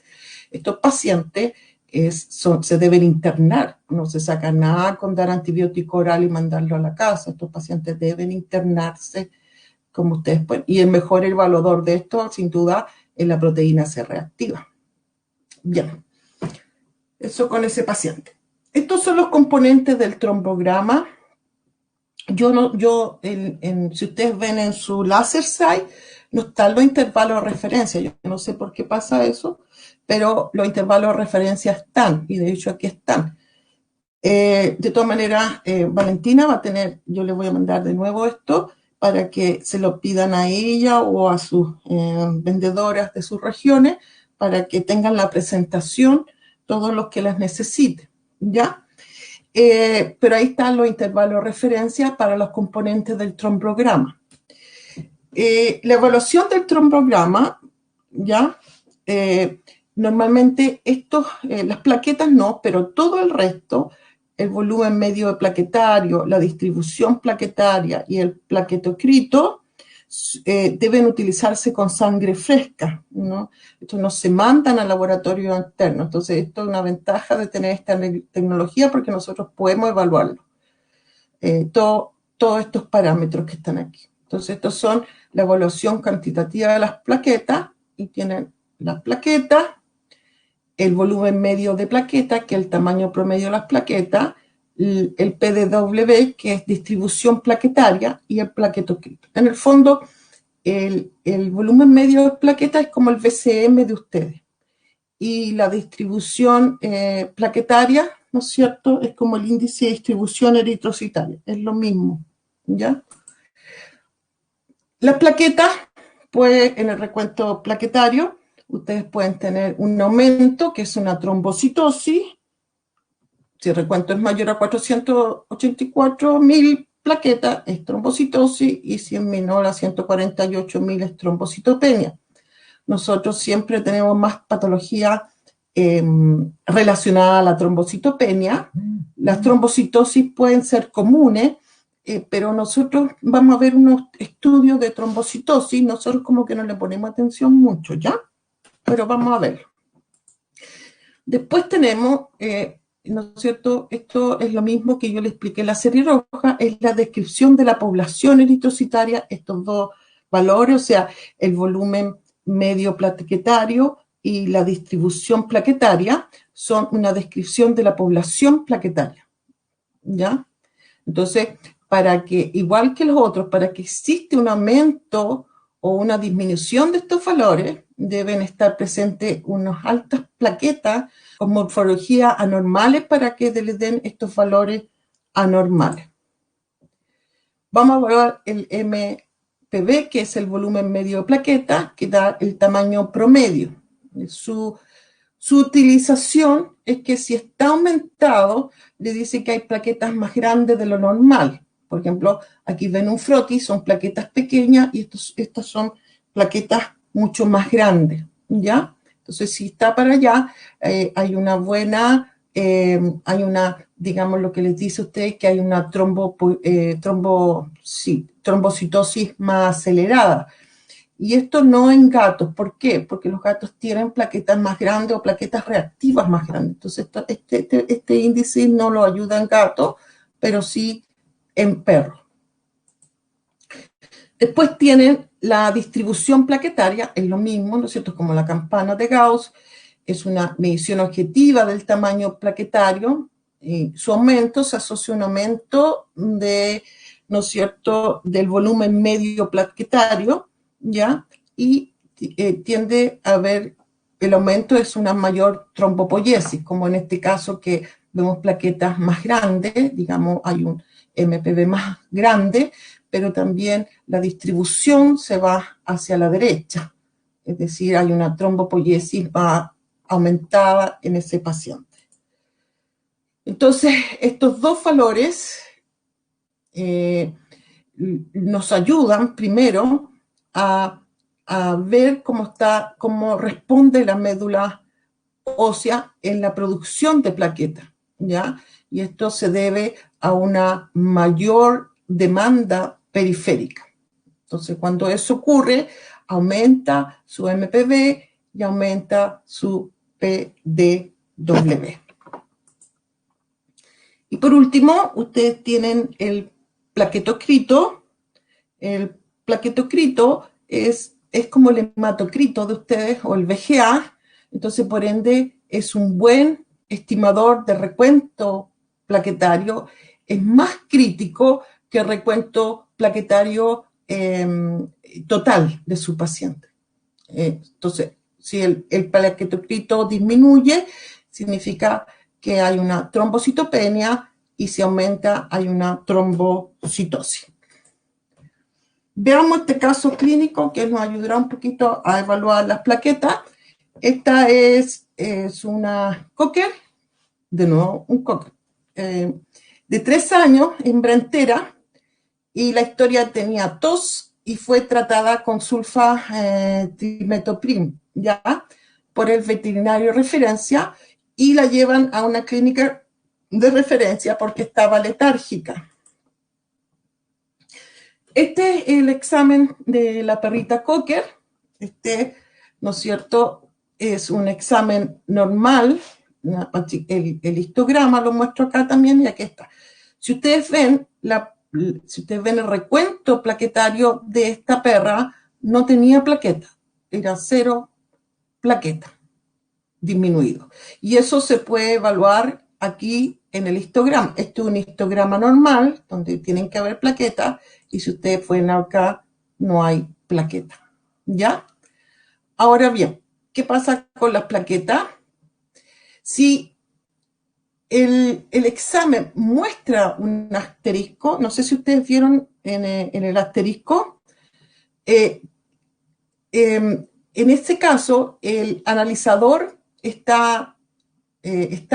Estos pacientes se deben internar, no se saca nada con dar antibiótico oral y mandarlo a la casa. Estos pacientes deben internarse como ustedes pueden. Y el mejor evaluador de esto, sin duda, es la proteína C reactiva. Bien, eso con ese paciente. Estos son los componentes del trombograma. Si ustedes ven en su láser site, no están los intervalos de referencia. Yo no sé por qué pasa eso, pero los intervalos de referencia están, y de hecho aquí están. De todas maneras, Valentina va a tener, yo le voy a mandar de nuevo esto, para que se lo pidan a ella o a sus vendedoras de sus regiones, para que tengan la presentación todos los que las necesiten, ¿ya? Pero ahí están los intervalos de referencia para los componentes del trombograma. La evaluación del trombograma, ¿ya? Normalmente las plaquetas no, pero todo el resto, el volumen medio de plaquetario, la distribución plaquetaria y el plaquetocrito deben utilizarse con sangre fresca, ¿no? Estos no se mandan al laboratorio interno. Entonces, esto es una ventaja de tener esta tecnología porque nosotros podemos evaluarlo. Todos estos parámetros que están aquí. Entonces, estos son la evaluación cuantitativa de las plaquetas y tienen las plaquetas, el volumen medio de plaqueta, que es el tamaño promedio de las plaquetas, el PDW, que es distribución plaquetaria, y el plaquetocrito. En el fondo, el volumen medio de plaquetas es como el VCM de ustedes. Y la distribución plaquetaria, ¿no es cierto?, es como el índice de distribución eritrocitaria. Es lo mismo, ¿ya? Las plaquetas, pues, en el recuento plaquetario, ustedes pueden tener un aumento, que es una trombocitosis. Si el recuento es mayor a 484.000 plaquetas, es trombocitosis, y si es menor a 148.000 es trombocitopenia. Nosotros siempre tenemos más patología relacionada a la trombocitopenia. Las trombocitosis pueden ser comunes, pero nosotros vamos a ver unos estudios de trombocitosis, nosotros como que no le ponemos atención mucho, ¿ya? Pero vamos a verlo. Después tenemos, ¿no es cierto? Esto es lo mismo que yo le expliqué en la serie roja, es la descripción de la población eritrocitaria, estos dos valores, o sea, el volumen medio plaquetario y la distribución plaquetaria, son una descripción de la población plaquetaria, ¿ya? Entonces, para que, igual que los otros, para que exista un aumento o una disminución de estos valores, deben estar presentes unas altas plaquetas con morfología anormales para que les den estos valores anormales. Vamos a ver el MPB, que es el volumen medio de plaqueta, que da el tamaño promedio. Su utilización es que si está aumentado, le dice que hay plaquetas más grandes de lo normal. Por ejemplo, aquí ven un frotis, son plaquetas pequeñas y estas son plaquetas mucho más grandes, ¿ya? Entonces, si está para allá, hay una buena, digamos lo que les dice a ustedes, que hay una trombocitosis más acelerada. Y esto no en gatos. ¿Por qué? Porque los gatos tienen plaquetas más grandes o plaquetas reactivas más grandes. Entonces, este índice no lo ayuda en gatos, pero sí en perros. Después tienen la distribución plaquetaria, es lo mismo, ¿no es cierto? Como la campana de Gauss. es una medición objetiva del tamaño plaquetario. Su aumento se asocia a un aumento de, ¿no es cierto?, del volumen medio plaquetario, ¿ya? Y tiende a haber, el aumento es una mayor trombopoiesis, como en este caso que vemos plaquetas más grandes, digamos, hay un MPV más grande, pero también la distribución se va hacia la derecha, es decir, hay una trombopoiesis más aumentada en ese paciente. Entonces, estos dos valores nos ayudan primero a ver cómo responde la médula ósea en la producción de plaquetas, ¿ya? Y esto se debe a una mayor demanda periférica. Entonces, cuando eso ocurre, aumenta su MPV y aumenta su PDW. Y por último, ustedes tienen el plaquetocrito. El plaquetocrito es como el hematocrito de ustedes o el VGA. Entonces, por ende, es un buen estimador de recuento plaquetario. Es más crítico que el recuento plaquetario total de su paciente. Entonces, si el plaquetocrito disminuye, significa que hay una trombocitopenia, y si aumenta, hay una trombocitosis. Veamos este caso clínico que nos ayudará un poquito a evaluar las plaquetas. Esta es una Cocker, de nuevo un Cocker, de 3 años, hembra entera, y la historia tenía tos y fue tratada con sulfa-trimetoprim, ¿ya? Por el veterinario de referencia, y la llevan a una clínica de referencia porque estaba letárgica. Este es el examen de la perrita Cocker. ¿No es cierto?, es un examen normal. El histograma lo muestro acá también, y aquí está. Si ustedes ven el recuento plaquetario de esta perra, no tenía plaqueta, era 0 plaqueta disminuido. Y eso se puede evaluar aquí en el histograma. Este es un histograma normal, donde tienen que haber plaquetas, y si ustedes ven acá, no hay plaqueta, ¿ya? Ahora bien, ¿qué pasa con las plaquetas? Si el examen muestra un asterisco, no sé si ustedes vieron en el asterisco, en este caso, el analizador está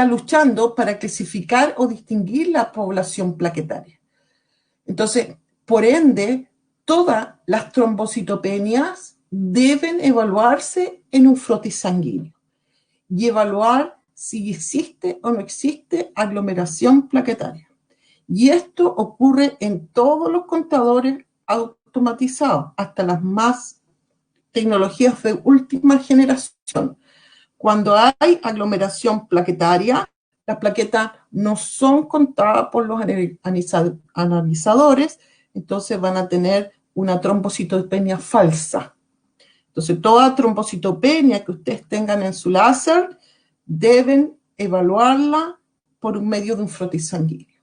luchando para clasificar o distinguir la población plaquetaria. Entonces, por ende, todas las trombocitopenias deben evaluarse en un frotis sanguíneo y evaluar si existe o no existe aglomeración plaquetaria. Y esto ocurre en todos los contadores automatizados, hasta las más tecnologías de última generación. Cuando hay aglomeración plaquetaria, las plaquetas no son contadas por los analizadores, entonces van a tener una trombocitopenia falsa. Entonces, toda trombocitopenia que ustedes tengan en su láser deben evaluarla por un medio de un frotis sanguíneo.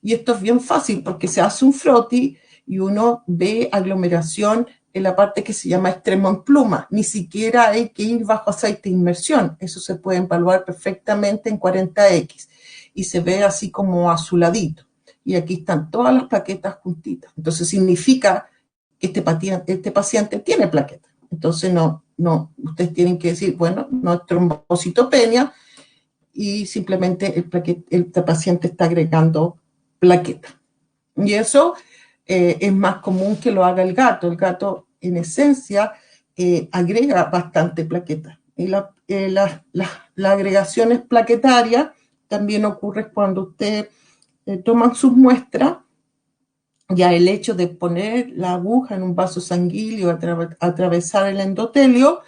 Y esto es bien fácil porque se hace un frotis y uno ve aglomeración en la parte que se llama extremo en pluma. Ni siquiera hay que ir bajo aceite de inmersión. Eso se puede evaluar perfectamente en 40X y se ve así como azuladito. Y aquí están todas las plaquetas juntitas. Entonces significa que este paciente tiene plaquetas. Entonces ustedes tienen que decir, bueno, no es trombocitopenia, y simplemente el paciente está agregando plaqueta. Y eso es más común que lo haga el gato. El gato, en esencia, agrega bastante plaqueta. Y las agregaciones plaquetarias también ocurren cuando ustedes toman sus muestras. Ya el hecho de poner la aguja en un vaso sanguíneo, atravesar el endotelio,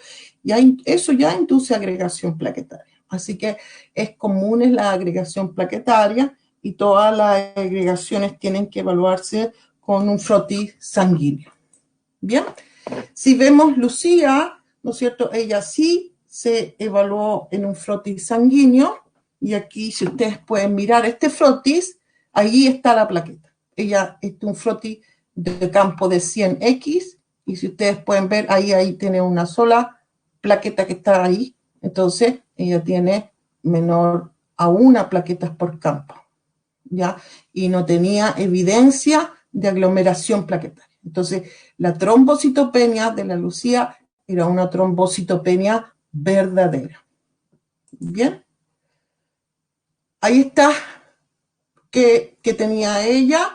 eso ya induce agregación plaquetaria. Así que es común la agregación plaquetaria, y todas las agregaciones tienen que evaluarse con un frotis sanguíneo. Bien, si vemos Lucía, ¿no es cierto? Ella sí se evaluó en un frotis sanguíneo, y aquí, si ustedes pueden mirar este frotis, ahí está la plaqueta. Ella es un frotis de campo de 100X, y si ustedes pueden ver, ahí tiene una sola plaqueta que está ahí. Entonces, ella tiene menor a una plaqueta por campo, ¿ya? Y no tenía evidencia de aglomeración plaquetaria. Entonces, la trombocitopenia de la Lucía era una trombocitopenia verdadera. Bien. Ahí está que tenía ella.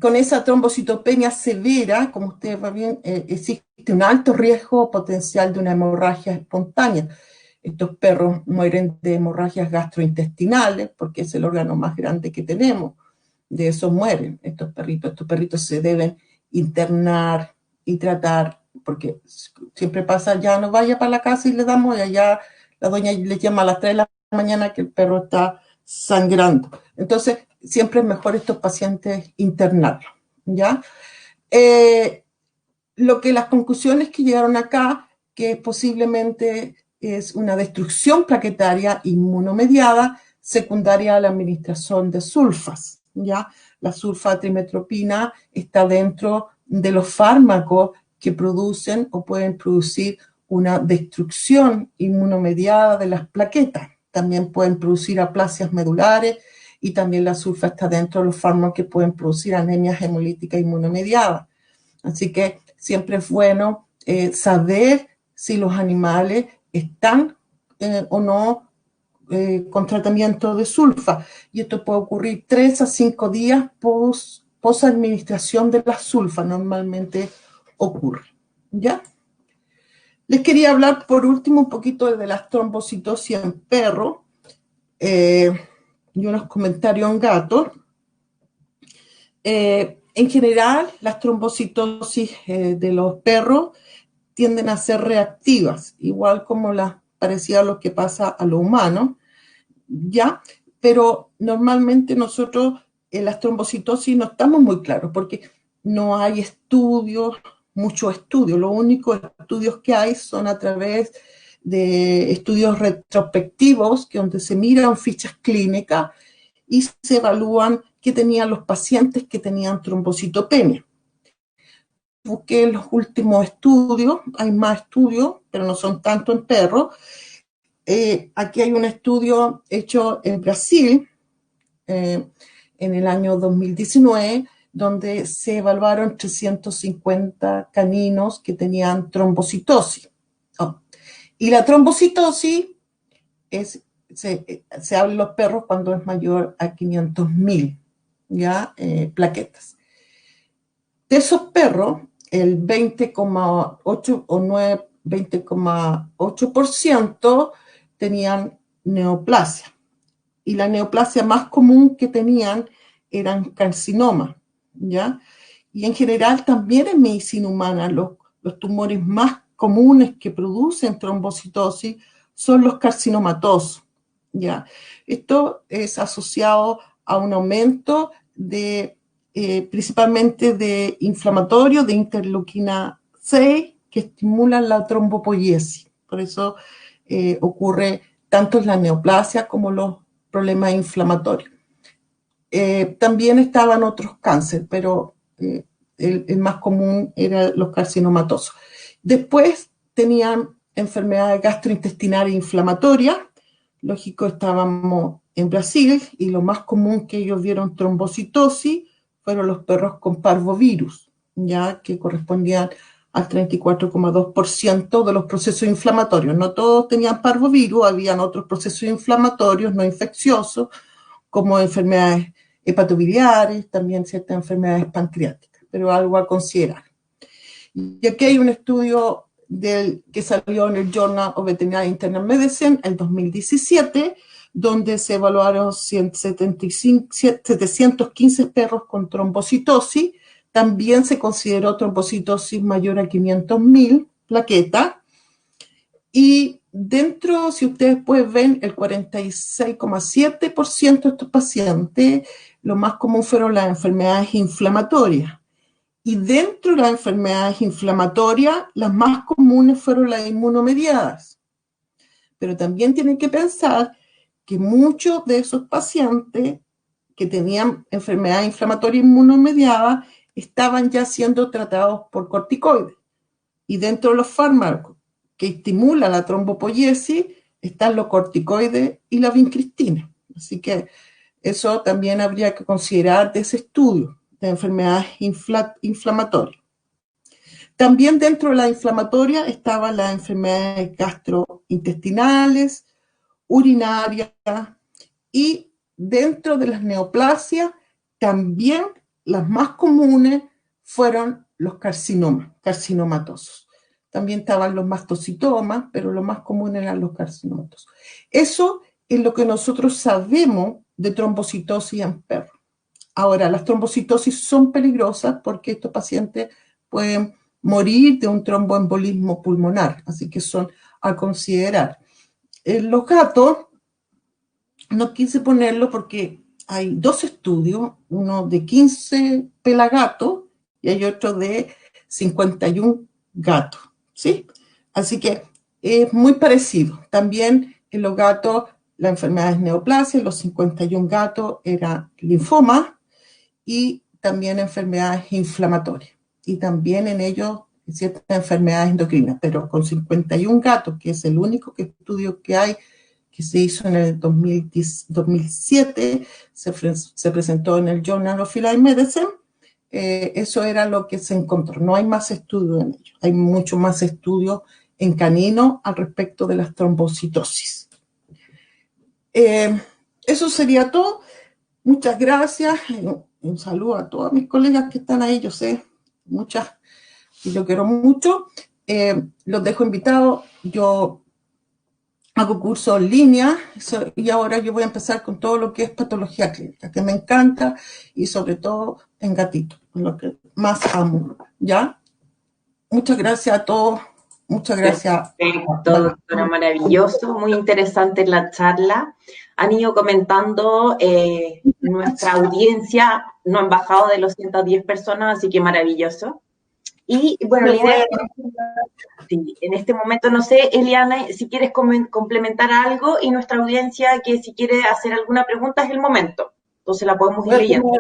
Con esa trombocitopenia severa, como ustedes ven bien, existe un alto riesgo potencial de una hemorragia espontánea. Estos perros mueren de hemorragias gastrointestinales, porque es el órgano más grande que tenemos. De eso mueren estos perritos. Estos perritos se deben internar y tratar, porque siempre pasa, ya no vaya para la casa y le damos, y allá la doña le llama a las 3 de la mañana que el perro está sangrando. Entonces, siempre es mejor estos pacientes internarlos, ¿ya? Las conclusiones que llegaron acá, que posiblemente es una destrucción plaquetaria inmunomediada secundaria a la administración de sulfas, ¿ya? La sulfatrimetropina está dentro de los fármacos que producen o pueden producir una destrucción inmunomediada de las plaquetas. También pueden producir aplasias medulares, y también la sulfa está dentro de los fármacos que pueden producir anemia hemolítica inmunomediada. Así que siempre es bueno saber si los animales están o no con tratamiento de sulfa. Y esto puede ocurrir 3 a 5 días post administración de la sulfa, normalmente ocurre, ¿ya? Les quería hablar por último un poquito de las trombocitosis en perro y unos comentarios en gato. En general, las trombocitosis de los perros tienden a ser reactivas, igual como parecía lo que pasa a los humanos, ¿ya? Pero normalmente nosotros en las trombocitosis no estamos muy claros, porque no hay muchos estudios. Los únicos estudios que hay son a través de estudios retrospectivos, que donde se miran fichas clínicas y se evalúan qué tenían los pacientes que tenían trombocitopenia. Busqué los últimos estudios, hay más estudios, pero no son tanto en perros. Aquí hay un estudio hecho en Brasil en el año 2019, donde se evaluaron 350 caninos que trombocitosis. Y la trombocitosis se habla en los perros cuando es mayor a 500.000, ¿ya? Plaquetas. De esos perros, el 20,8 o 20,8% tenían neoplasia. Y la neoplasia más común que tenían eran carcinomas, ¿ya? Y en general también en medicina humana los tumores más comunes que producen trombocitosis son los carcinomatosos, ¿ya? Esto es asociado a un aumento principalmente de inflamatorio, de interleuquina 6, que estimulan la trombopoiesis. Por eso ocurre tanto en la neoplasia como los problemas inflamatorios. También estaban otros cánceres, pero el más común eran los carcinomatosos. Después tenían enfermedades gastrointestinales inflamatorias. Lógico, estábamos en Brasil y lo más común que ellos vieron trombocitosis fueron los perros con parvovirus, ya que correspondían al 34,2% de los procesos inflamatorios. No todos tenían parvovirus, habían otros procesos inflamatorios no infecciosos, como enfermedades hepatobiliares, también ciertas enfermedades pancreáticas, pero algo a considerar. Y aquí hay un estudio que salió en el Journal of Veterinary Internal Medicine en 2017, donde se evaluaron 715 perros con trombocitosis. También se consideró trombocitosis mayor a 500.000 plaquetas. Y dentro, si ustedes pues ven, el 46,7% de estos pacientes, lo más común fueron las enfermedades inflamatorias. Y dentro de las enfermedades inflamatorias, las más comunes fueron las inmunomediadas. Pero también tienen que pensar que muchos de esos pacientes que tenían enfermedad inflamatoria inmunomediada estaban ya siendo tratados por corticoides. Y dentro de los fármacos que estimulan la trombopoiesis están los corticoides y la vincristina. Así que eso también habría que considerar de ese estudio de enfermedades inflamatorias. También dentro de la inflamatoria estaban las enfermedades gastrointestinales, urinarias, y dentro de las neoplasias también las más comunes fueron los carcinomas, carcinomatosos. También estaban los mastocitomas, pero lo más común eran los carcinomatosos. Eso es lo que nosotros sabemos de trombocitosis en perros. Ahora, las trombocitosis son peligrosas porque estos pacientes pueden morir de un tromboembolismo pulmonar, así que son a considerar. En los gatos, no quise ponerlo porque hay dos estudios, uno de 15 pelagatos y hay otro de 51 gatos, ¿sí? Así que es muy parecido. También en los gatos, la enfermedad es neoplasia, en los 51 gatos era linfoma y también enfermedades inflamatorias. Y también en ellos ciertas enfermedades endocrinas, pero con 51 gatos, que es el único estudio que hay, que se hizo en el 2007, se presentó en el Journal of Feline Medicine, eso era lo que se encontró. No hay más estudios en ello. Hay mucho más estudios en caninos al respecto de las trombocitosis. Eso sería todo. Muchas gracias. Un saludo a todas mis colegas que están ahí. Yo sé, muchas, y yo quiero mucho. Los dejo invitados. Yo hago cursos en línea y ahora yo voy a empezar con todo lo que es patología clínica, que me encanta, y sobre todo en gatitos, lo que más amo, ¿ya? Muchas gracias a todos, muchas gracias. Perfecto, doctora, maravilloso, muy interesante la charla. Han ido comentando, nuestra audiencia no han bajado de los 110 personas, así que maravilloso. Y bueno, la idea es sí, en este momento, no sé, Eliana, si quieres complementar algo, y nuestra audiencia que si quiere hacer alguna pregunta es el momento. Entonces la podemos ir leyendo.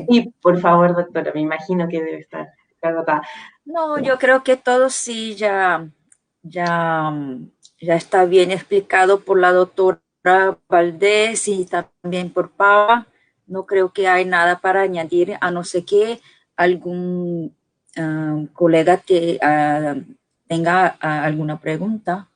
Sí, por favor, doctora, me imagino que debe estar agotada. No, yo creo que todo sí ya está bien explicado por la doctora Valdés y también por Pava. No creo que hay nada para añadir, a no ser que algún colega que tenga alguna pregunta.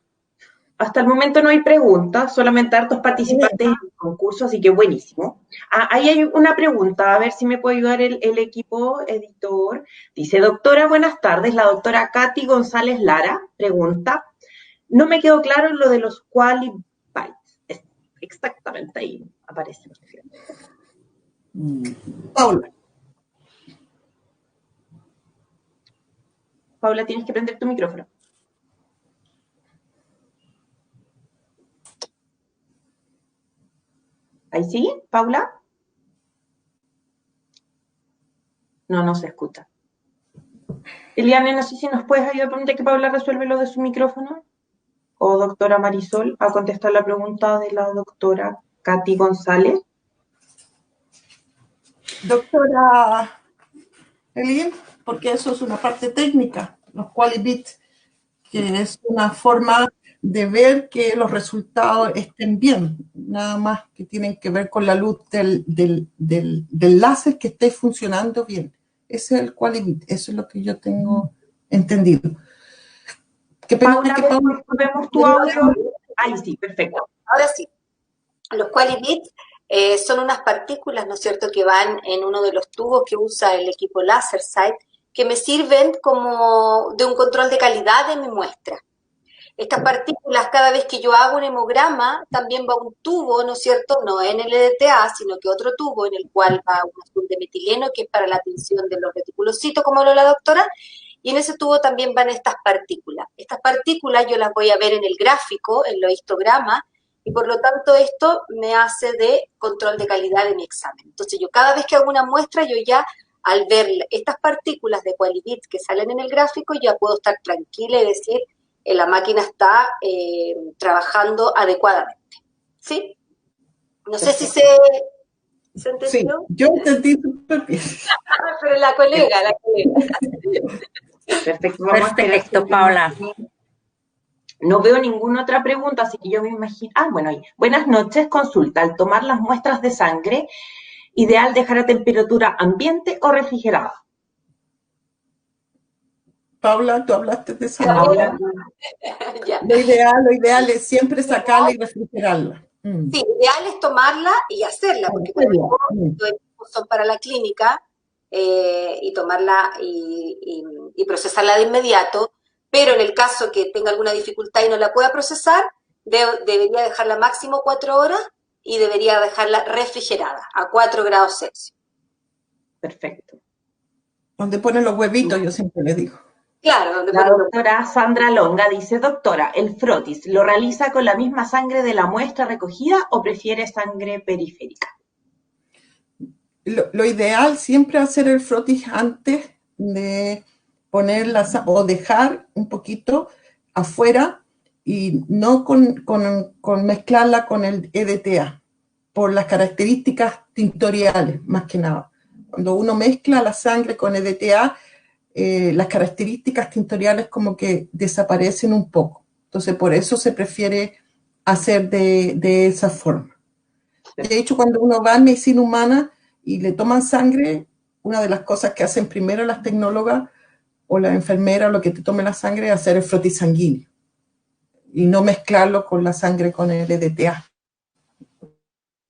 Hasta el momento no hay preguntas, solamente hartos participantes en el concurso, así que buenísimo. Ahí hay una pregunta, a ver si me puede ayudar el equipo editor. Dice, doctora, buenas tardes. La doctora Katy González Lara pregunta, no me quedó claro en lo de los quali bytes. Exactamente, ahí aparece. Paula. Paula, tienes que prender tu micrófono. ¿Ahí sí, Paula? No se escucha. Eliane, no sé si nos puedes ayudar a preguntar que Paula resuelve lo de su micrófono. O doctora Marisol, a contestar la pregunta de la doctora Katy González. Doctora Elin, porque eso es una parte técnica, los quali-bits, que es una forma de ver que los resultados estén bien, nada más que tienen que ver con la luz del láser que esté funcionando bien. Ese es el quali-bit, eso es lo que yo tengo entendido. ¿Qué Paula, vemos tu audio? Ahí sí, perfecto. Ahora sí, los quali-bits son unas partículas, ¿no es cierto?, que van en uno de los tubos que usa el equipo LaserSight, que me sirven como de un control de calidad de mi muestra. Estas partículas, cada vez que yo hago un hemograma, también va un tubo, ¿no es cierto?, no NLDTA, sino que otro tubo en el cual va un azul de metileno, que es para la atención de los reticulocitos, como habló la doctora, y en ese tubo también van estas partículas. Estas partículas yo las voy a ver en el gráfico, en los histogramas, y por lo tanto esto me hace de control de calidad de mi examen. Entonces yo cada vez que hago una muestra, yo ya al ver estas partículas de Qualibit que salen en el gráfico, ya puedo estar tranquila y decir, la máquina está trabajando adecuadamente. ¿Sí? No sé si se entendió. Sí, yo entendí súper bien. Pero la colega. Perfecto, Perfecto, Paula. No veo ninguna otra pregunta, así que yo me imagino... bueno, ahí. Buenas noches, consulta. Al tomar las muestras de sangre, ¿ideal dejar a temperatura ambiente o refrigerada? Paula, tú hablaste de esa Paula. Lo ideal es siempre sacarla y refrigerarla. Sí, ideal es tomarla y hacerla, porque estos equipos son para la clínica y tomarla y procesarla de inmediato, pero en el caso que tenga alguna dificultad y no la pueda procesar, debería dejarla máximo 4 horas y debería dejarla refrigerada a 4 grados Celsius. Perfecto. Donde ponen los huevitos, yo siempre le digo. Claro, la doctora Sandra Longa dice, doctora, ¿el frotis lo realiza con la misma sangre de la muestra recogida o prefiere sangre periférica? Lo ideal siempre es hacer el frotis antes de ponerla o dejar un poquito afuera y no con mezclarla con el EDTA por las características tintoriales, más que nada. Cuando uno mezcla la sangre con EDTA, las características tintoriales como que desaparecen un poco. Entonces, por eso se prefiere hacer de esa forma. De hecho, cuando uno va en medicina humana y le toman sangre, una de las cosas que hacen primero las tecnólogas o la enfermera o lo que te tome la sangre es hacer el frotis sanguíneo y no mezclarlo con la sangre con el EDTA.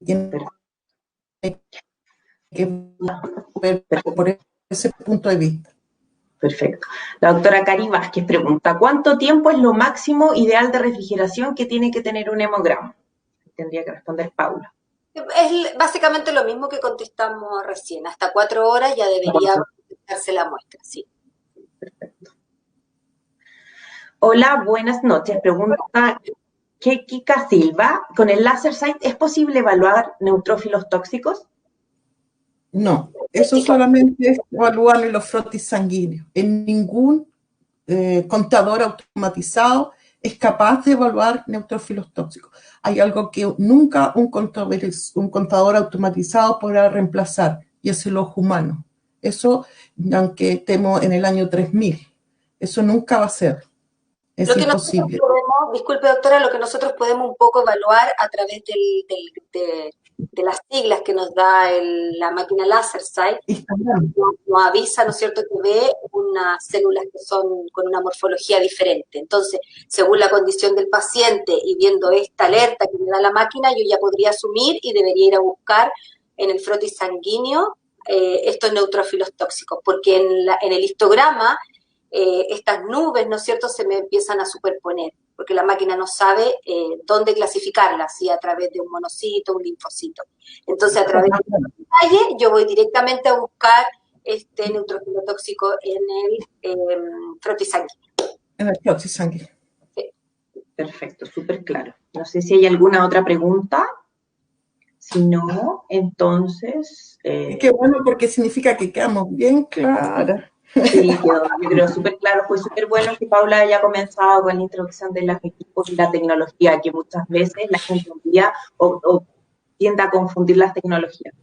Tiene que ver por ese punto de vista. Perfecto. La doctora Cari Vázquez pregunta, ¿cuánto tiempo es lo máximo ideal de refrigeración que tiene que tener un hemograma? Tendría que responder Paula. Es básicamente lo mismo que contestamos recién. Hasta 4 horas ya debería darse la muestra, sí. Perfecto. Hola, buenas noches. Pregunta Kika Silva, ¿con el LaserSight es posible evaluar neutrófilos tóxicos? No, eso solamente es evaluar en los frotis sanguíneos. En ningún contador automatizado es capaz de evaluar neutrófilos tóxicos. Hay algo que nunca un contador automatizado podrá reemplazar, y es el ojo humano. Eso, aunque estemos en el año 3000, eso nunca va a ser. Es imposible. Disculpe, doctora, lo que nosotros podemos un poco evaluar a través de las siglas que nos da la máquina LaserSight, nos avisa, ¿no es cierto?, que ve unas células que son con una morfología diferente. Entonces, según la condición del paciente y viendo esta alerta que me da la máquina, yo ya podría asumir y debería ir a buscar en el frotis sanguíneo estos neutrófilos tóxicos, porque en el histograma estas nubes, ¿no es cierto?, se me empiezan a superponer, porque la máquina no sabe dónde clasificarlas, si a través de un monocito, un linfocito. Entonces, a través de la detalle, yo voy directamente a buscar este neutrófilo tóxico en el frotis sanguíneo. En el frotis sanguíneo. Sí. Perfecto, súper claro. No sé si hay alguna otra pregunta. Si no, entonces... Qué bueno, porque significa que quedamos bien claras. Sí, yo creo súper claro, fue súper bueno que Paula haya comenzado con la introducción de los equipos y la tecnología, que muchas veces la gente olvida o tiende a confundir las tecnologías.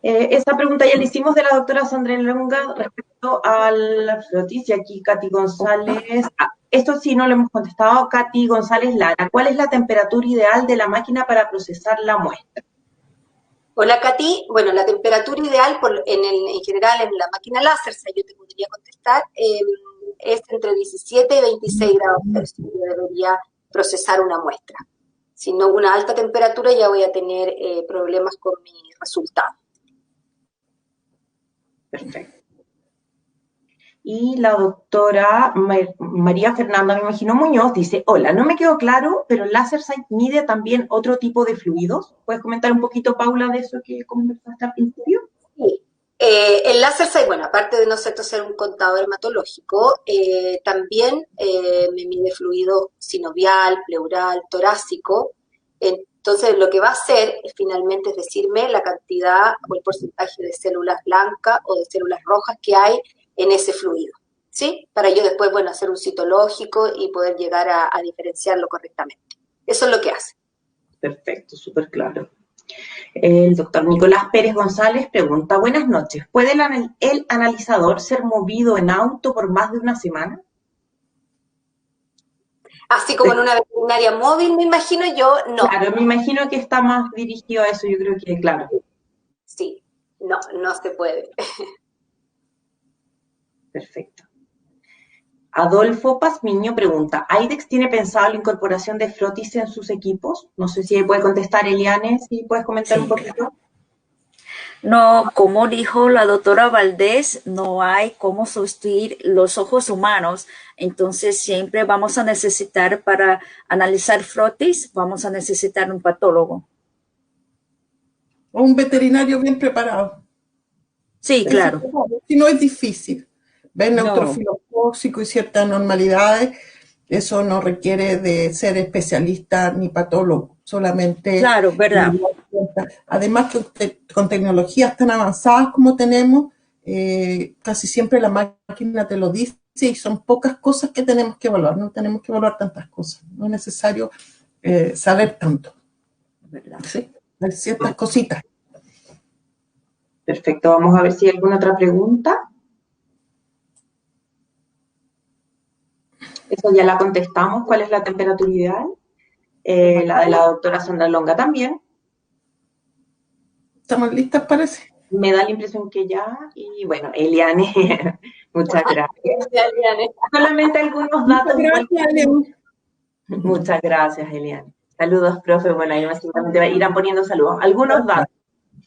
Esa pregunta ya la hicimos de la doctora Sandra Longa respecto al frotis, y aquí Katy González, esto sí no lo hemos contestado, Katy González Lara, ¿cuál es la temperatura ideal de la máquina para procesar la muestra? Hola, Katy. Bueno, la temperatura ideal en general en la máquina láser, yo te podría contestar, es entre 17 y 26 grados Celsius. Yo debería procesar una muestra. Si no una alta temperatura, ya voy a tener problemas con mi resultado. Perfecto. Y la doctora María Fernanda, me imagino, Muñoz, dice, hola, no me quedó claro, pero el LaserSight mide también otro tipo de fluidos. ¿Puedes comentar un poquito, Paula, de eso que conversaste al principio? Sí. El LaserSight, bueno, aparte de nosotros ser un contador hematológico, también me mide fluido sinovial, pleural, torácico, Entonces, lo que va a hacer finalmente es decirme la cantidad o el porcentaje de células blancas o de células rojas que hay en ese fluido, ¿sí? Para yo después, bueno, hacer un citológico y poder llegar a diferenciarlo correctamente. Eso es lo que hace. Perfecto, súper claro. El doctor Nicolás Pérez González pregunta, buenas noches, ¿puede el analizador ser movido en auto por más de una semana? Así como en una veterinaria móvil, me imagino yo, no. Claro, me imagino que está más dirigido a eso, yo creo que, claro. Sí, no, no se puede. Perfecto. Adolfo Pazmiño pregunta, ¿Aidex tiene pensado la incorporación de Frotis en sus equipos? No sé si puede contestar Eliane, si puedes comentar un poquito. No, como dijo la doctora Valdés, no hay cómo sustituir los ojos humanos. Entonces siempre vamos a necesitar, para analizar frotis, vamos a necesitar un patólogo. O un veterinario bien preparado. Sí, claro. Si no es difícil. Ver No. neutrófilos tóxicos y ciertas anormalidades, eso no requiere de ser especialista ni patólogo, solamente... Claro, verdad. Además que con tecnologías tan avanzadas como tenemos, casi siempre la máquina te lo dice y son pocas cosas que tenemos que evaluar, no tenemos que evaluar tantas cosas, no es necesario saber tanto. ¿Verdad? ¿Sí? Hay ciertas cositas. Perfecto, vamos a ver si hay alguna otra pregunta. Eso ya la contestamos, ¿cuál es la temperatura ideal? La de la doctora Sandra Longa también. ¿Estamos listas, parece? Me da la impresión que ya, y bueno, Eliane, muchas gracias. Solamente algunos datos. Muchas gracias, Eliane. Muchas gracias, Eliane. Saludos, profe. Bueno, ahí básicamente irán poniendo saludos. Algunos datos.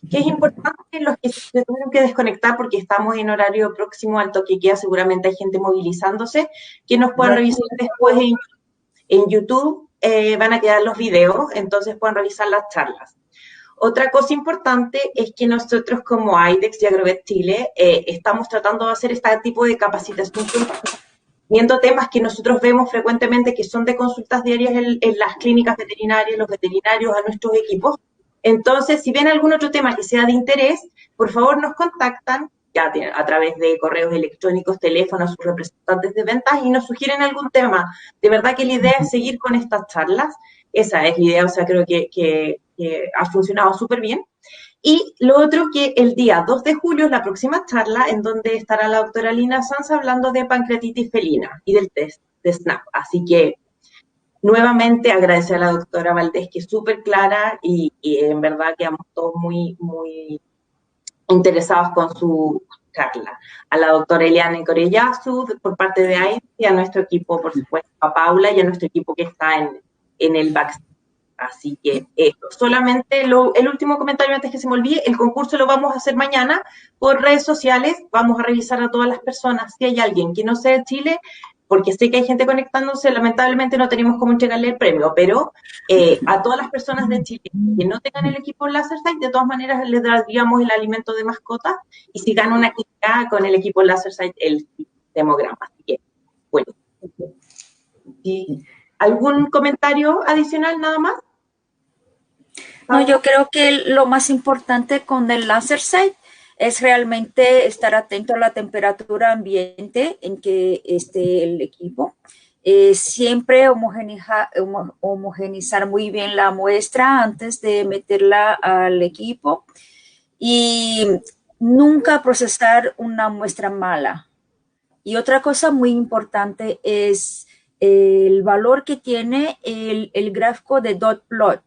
Que es importante los que se tuvieron que desconectar porque estamos en horario próximo al toque queda, seguramente hay gente movilizándose, que nos pueden revisar después en YouTube, van a quedar los videos, entonces pueden revisar las charlas. Otra cosa importante es que nosotros como AIDEX y Agrovet Chile estamos tratando de hacer este tipo de capacitación viendo temas que nosotros vemos frecuentemente que son de consultas diarias en las clínicas veterinarias, los veterinarios, a nuestros equipos. Entonces, si ven algún otro tema que sea de interés, por favor nos contactan ya a través de correos electrónicos, teléfonos, sus representantes de ventas y nos sugieren algún tema. De verdad que la idea es seguir con estas charlas. Esa es la idea, o sea, creo que ha funcionado súper bien. Y lo otro que el día 2 de julio es la próxima charla en donde estará la doctora Lina Sanz hablando de pancreatitis felina y del test de SNAP. Así que nuevamente agradecer a la doctora Valdés, que es súper clara y en verdad quedamos todos muy, muy interesados con su charla. A la doctora Eliane Corellazu por parte de AID y a nuestro equipo, por supuesto, a Paula y a nuestro equipo que está en el backstage. Así que solamente el último comentario antes que se me olvide, el concurso lo vamos a hacer mañana por redes sociales, vamos a revisar a todas las personas, si hay alguien que no sea de Chile, porque sé que hay gente conectándose, lamentablemente no tenemos cómo entregarle el premio, pero a todas las personas de Chile que no tengan el equipo LaserSight, de todas maneras les daríamos el alimento de mascotas y si ganan una clínica con el equipo LaserSight, el demograma. Así que, bueno. ¿Y algún comentario adicional nada más? No, yo creo que lo más importante con el LaserSight es realmente estar atento a la temperatura ambiente en que esté el equipo. Siempre homogenizar muy bien la muestra antes de meterla al equipo y nunca procesar una muestra mala. Y otra cosa muy importante es el valor que tiene el gráfico de dot plot.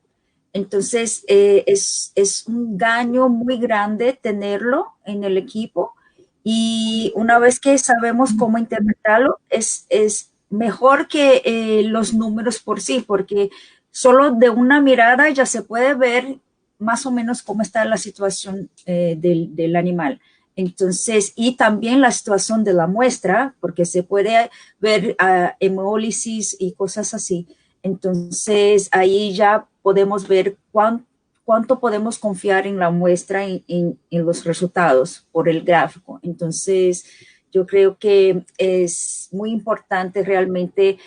Entonces, es un daño muy grande tenerlo en el equipo y una vez que sabemos cómo interpretarlo, es mejor que los números por sí, porque solo de una mirada ya se puede ver más o menos cómo está la situación del animal. Entonces, y también la situación de la muestra, porque se puede ver hemólisis y cosas así. Entonces, ahí ya podemos ver cuánto podemos confiar en la muestra, en los resultados por el gráfico. Entonces, yo creo que es muy importante realmente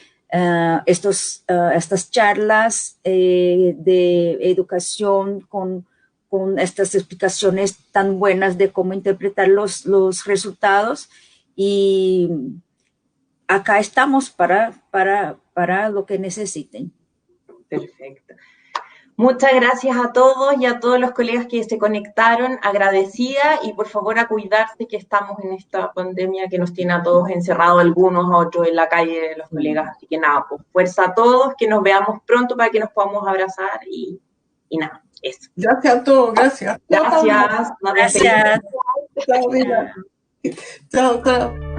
estas charlas de educación con estas explicaciones tan buenas de cómo interpretar los resultados, y acá estamos para lo que necesiten. Perfecto. Muchas gracias a todos y a todos los colegas que se conectaron, agradecida, y por favor a cuidarse, que estamos en esta pandemia que nos tiene a todos encerrados, algunos a otros en la calle, los colegas. Así que nada, pues fuerza a todos, que nos veamos pronto para que nos podamos abrazar y nada, eso. Gracias a todos, gracias. Gracias. Gracias. Chao, chao.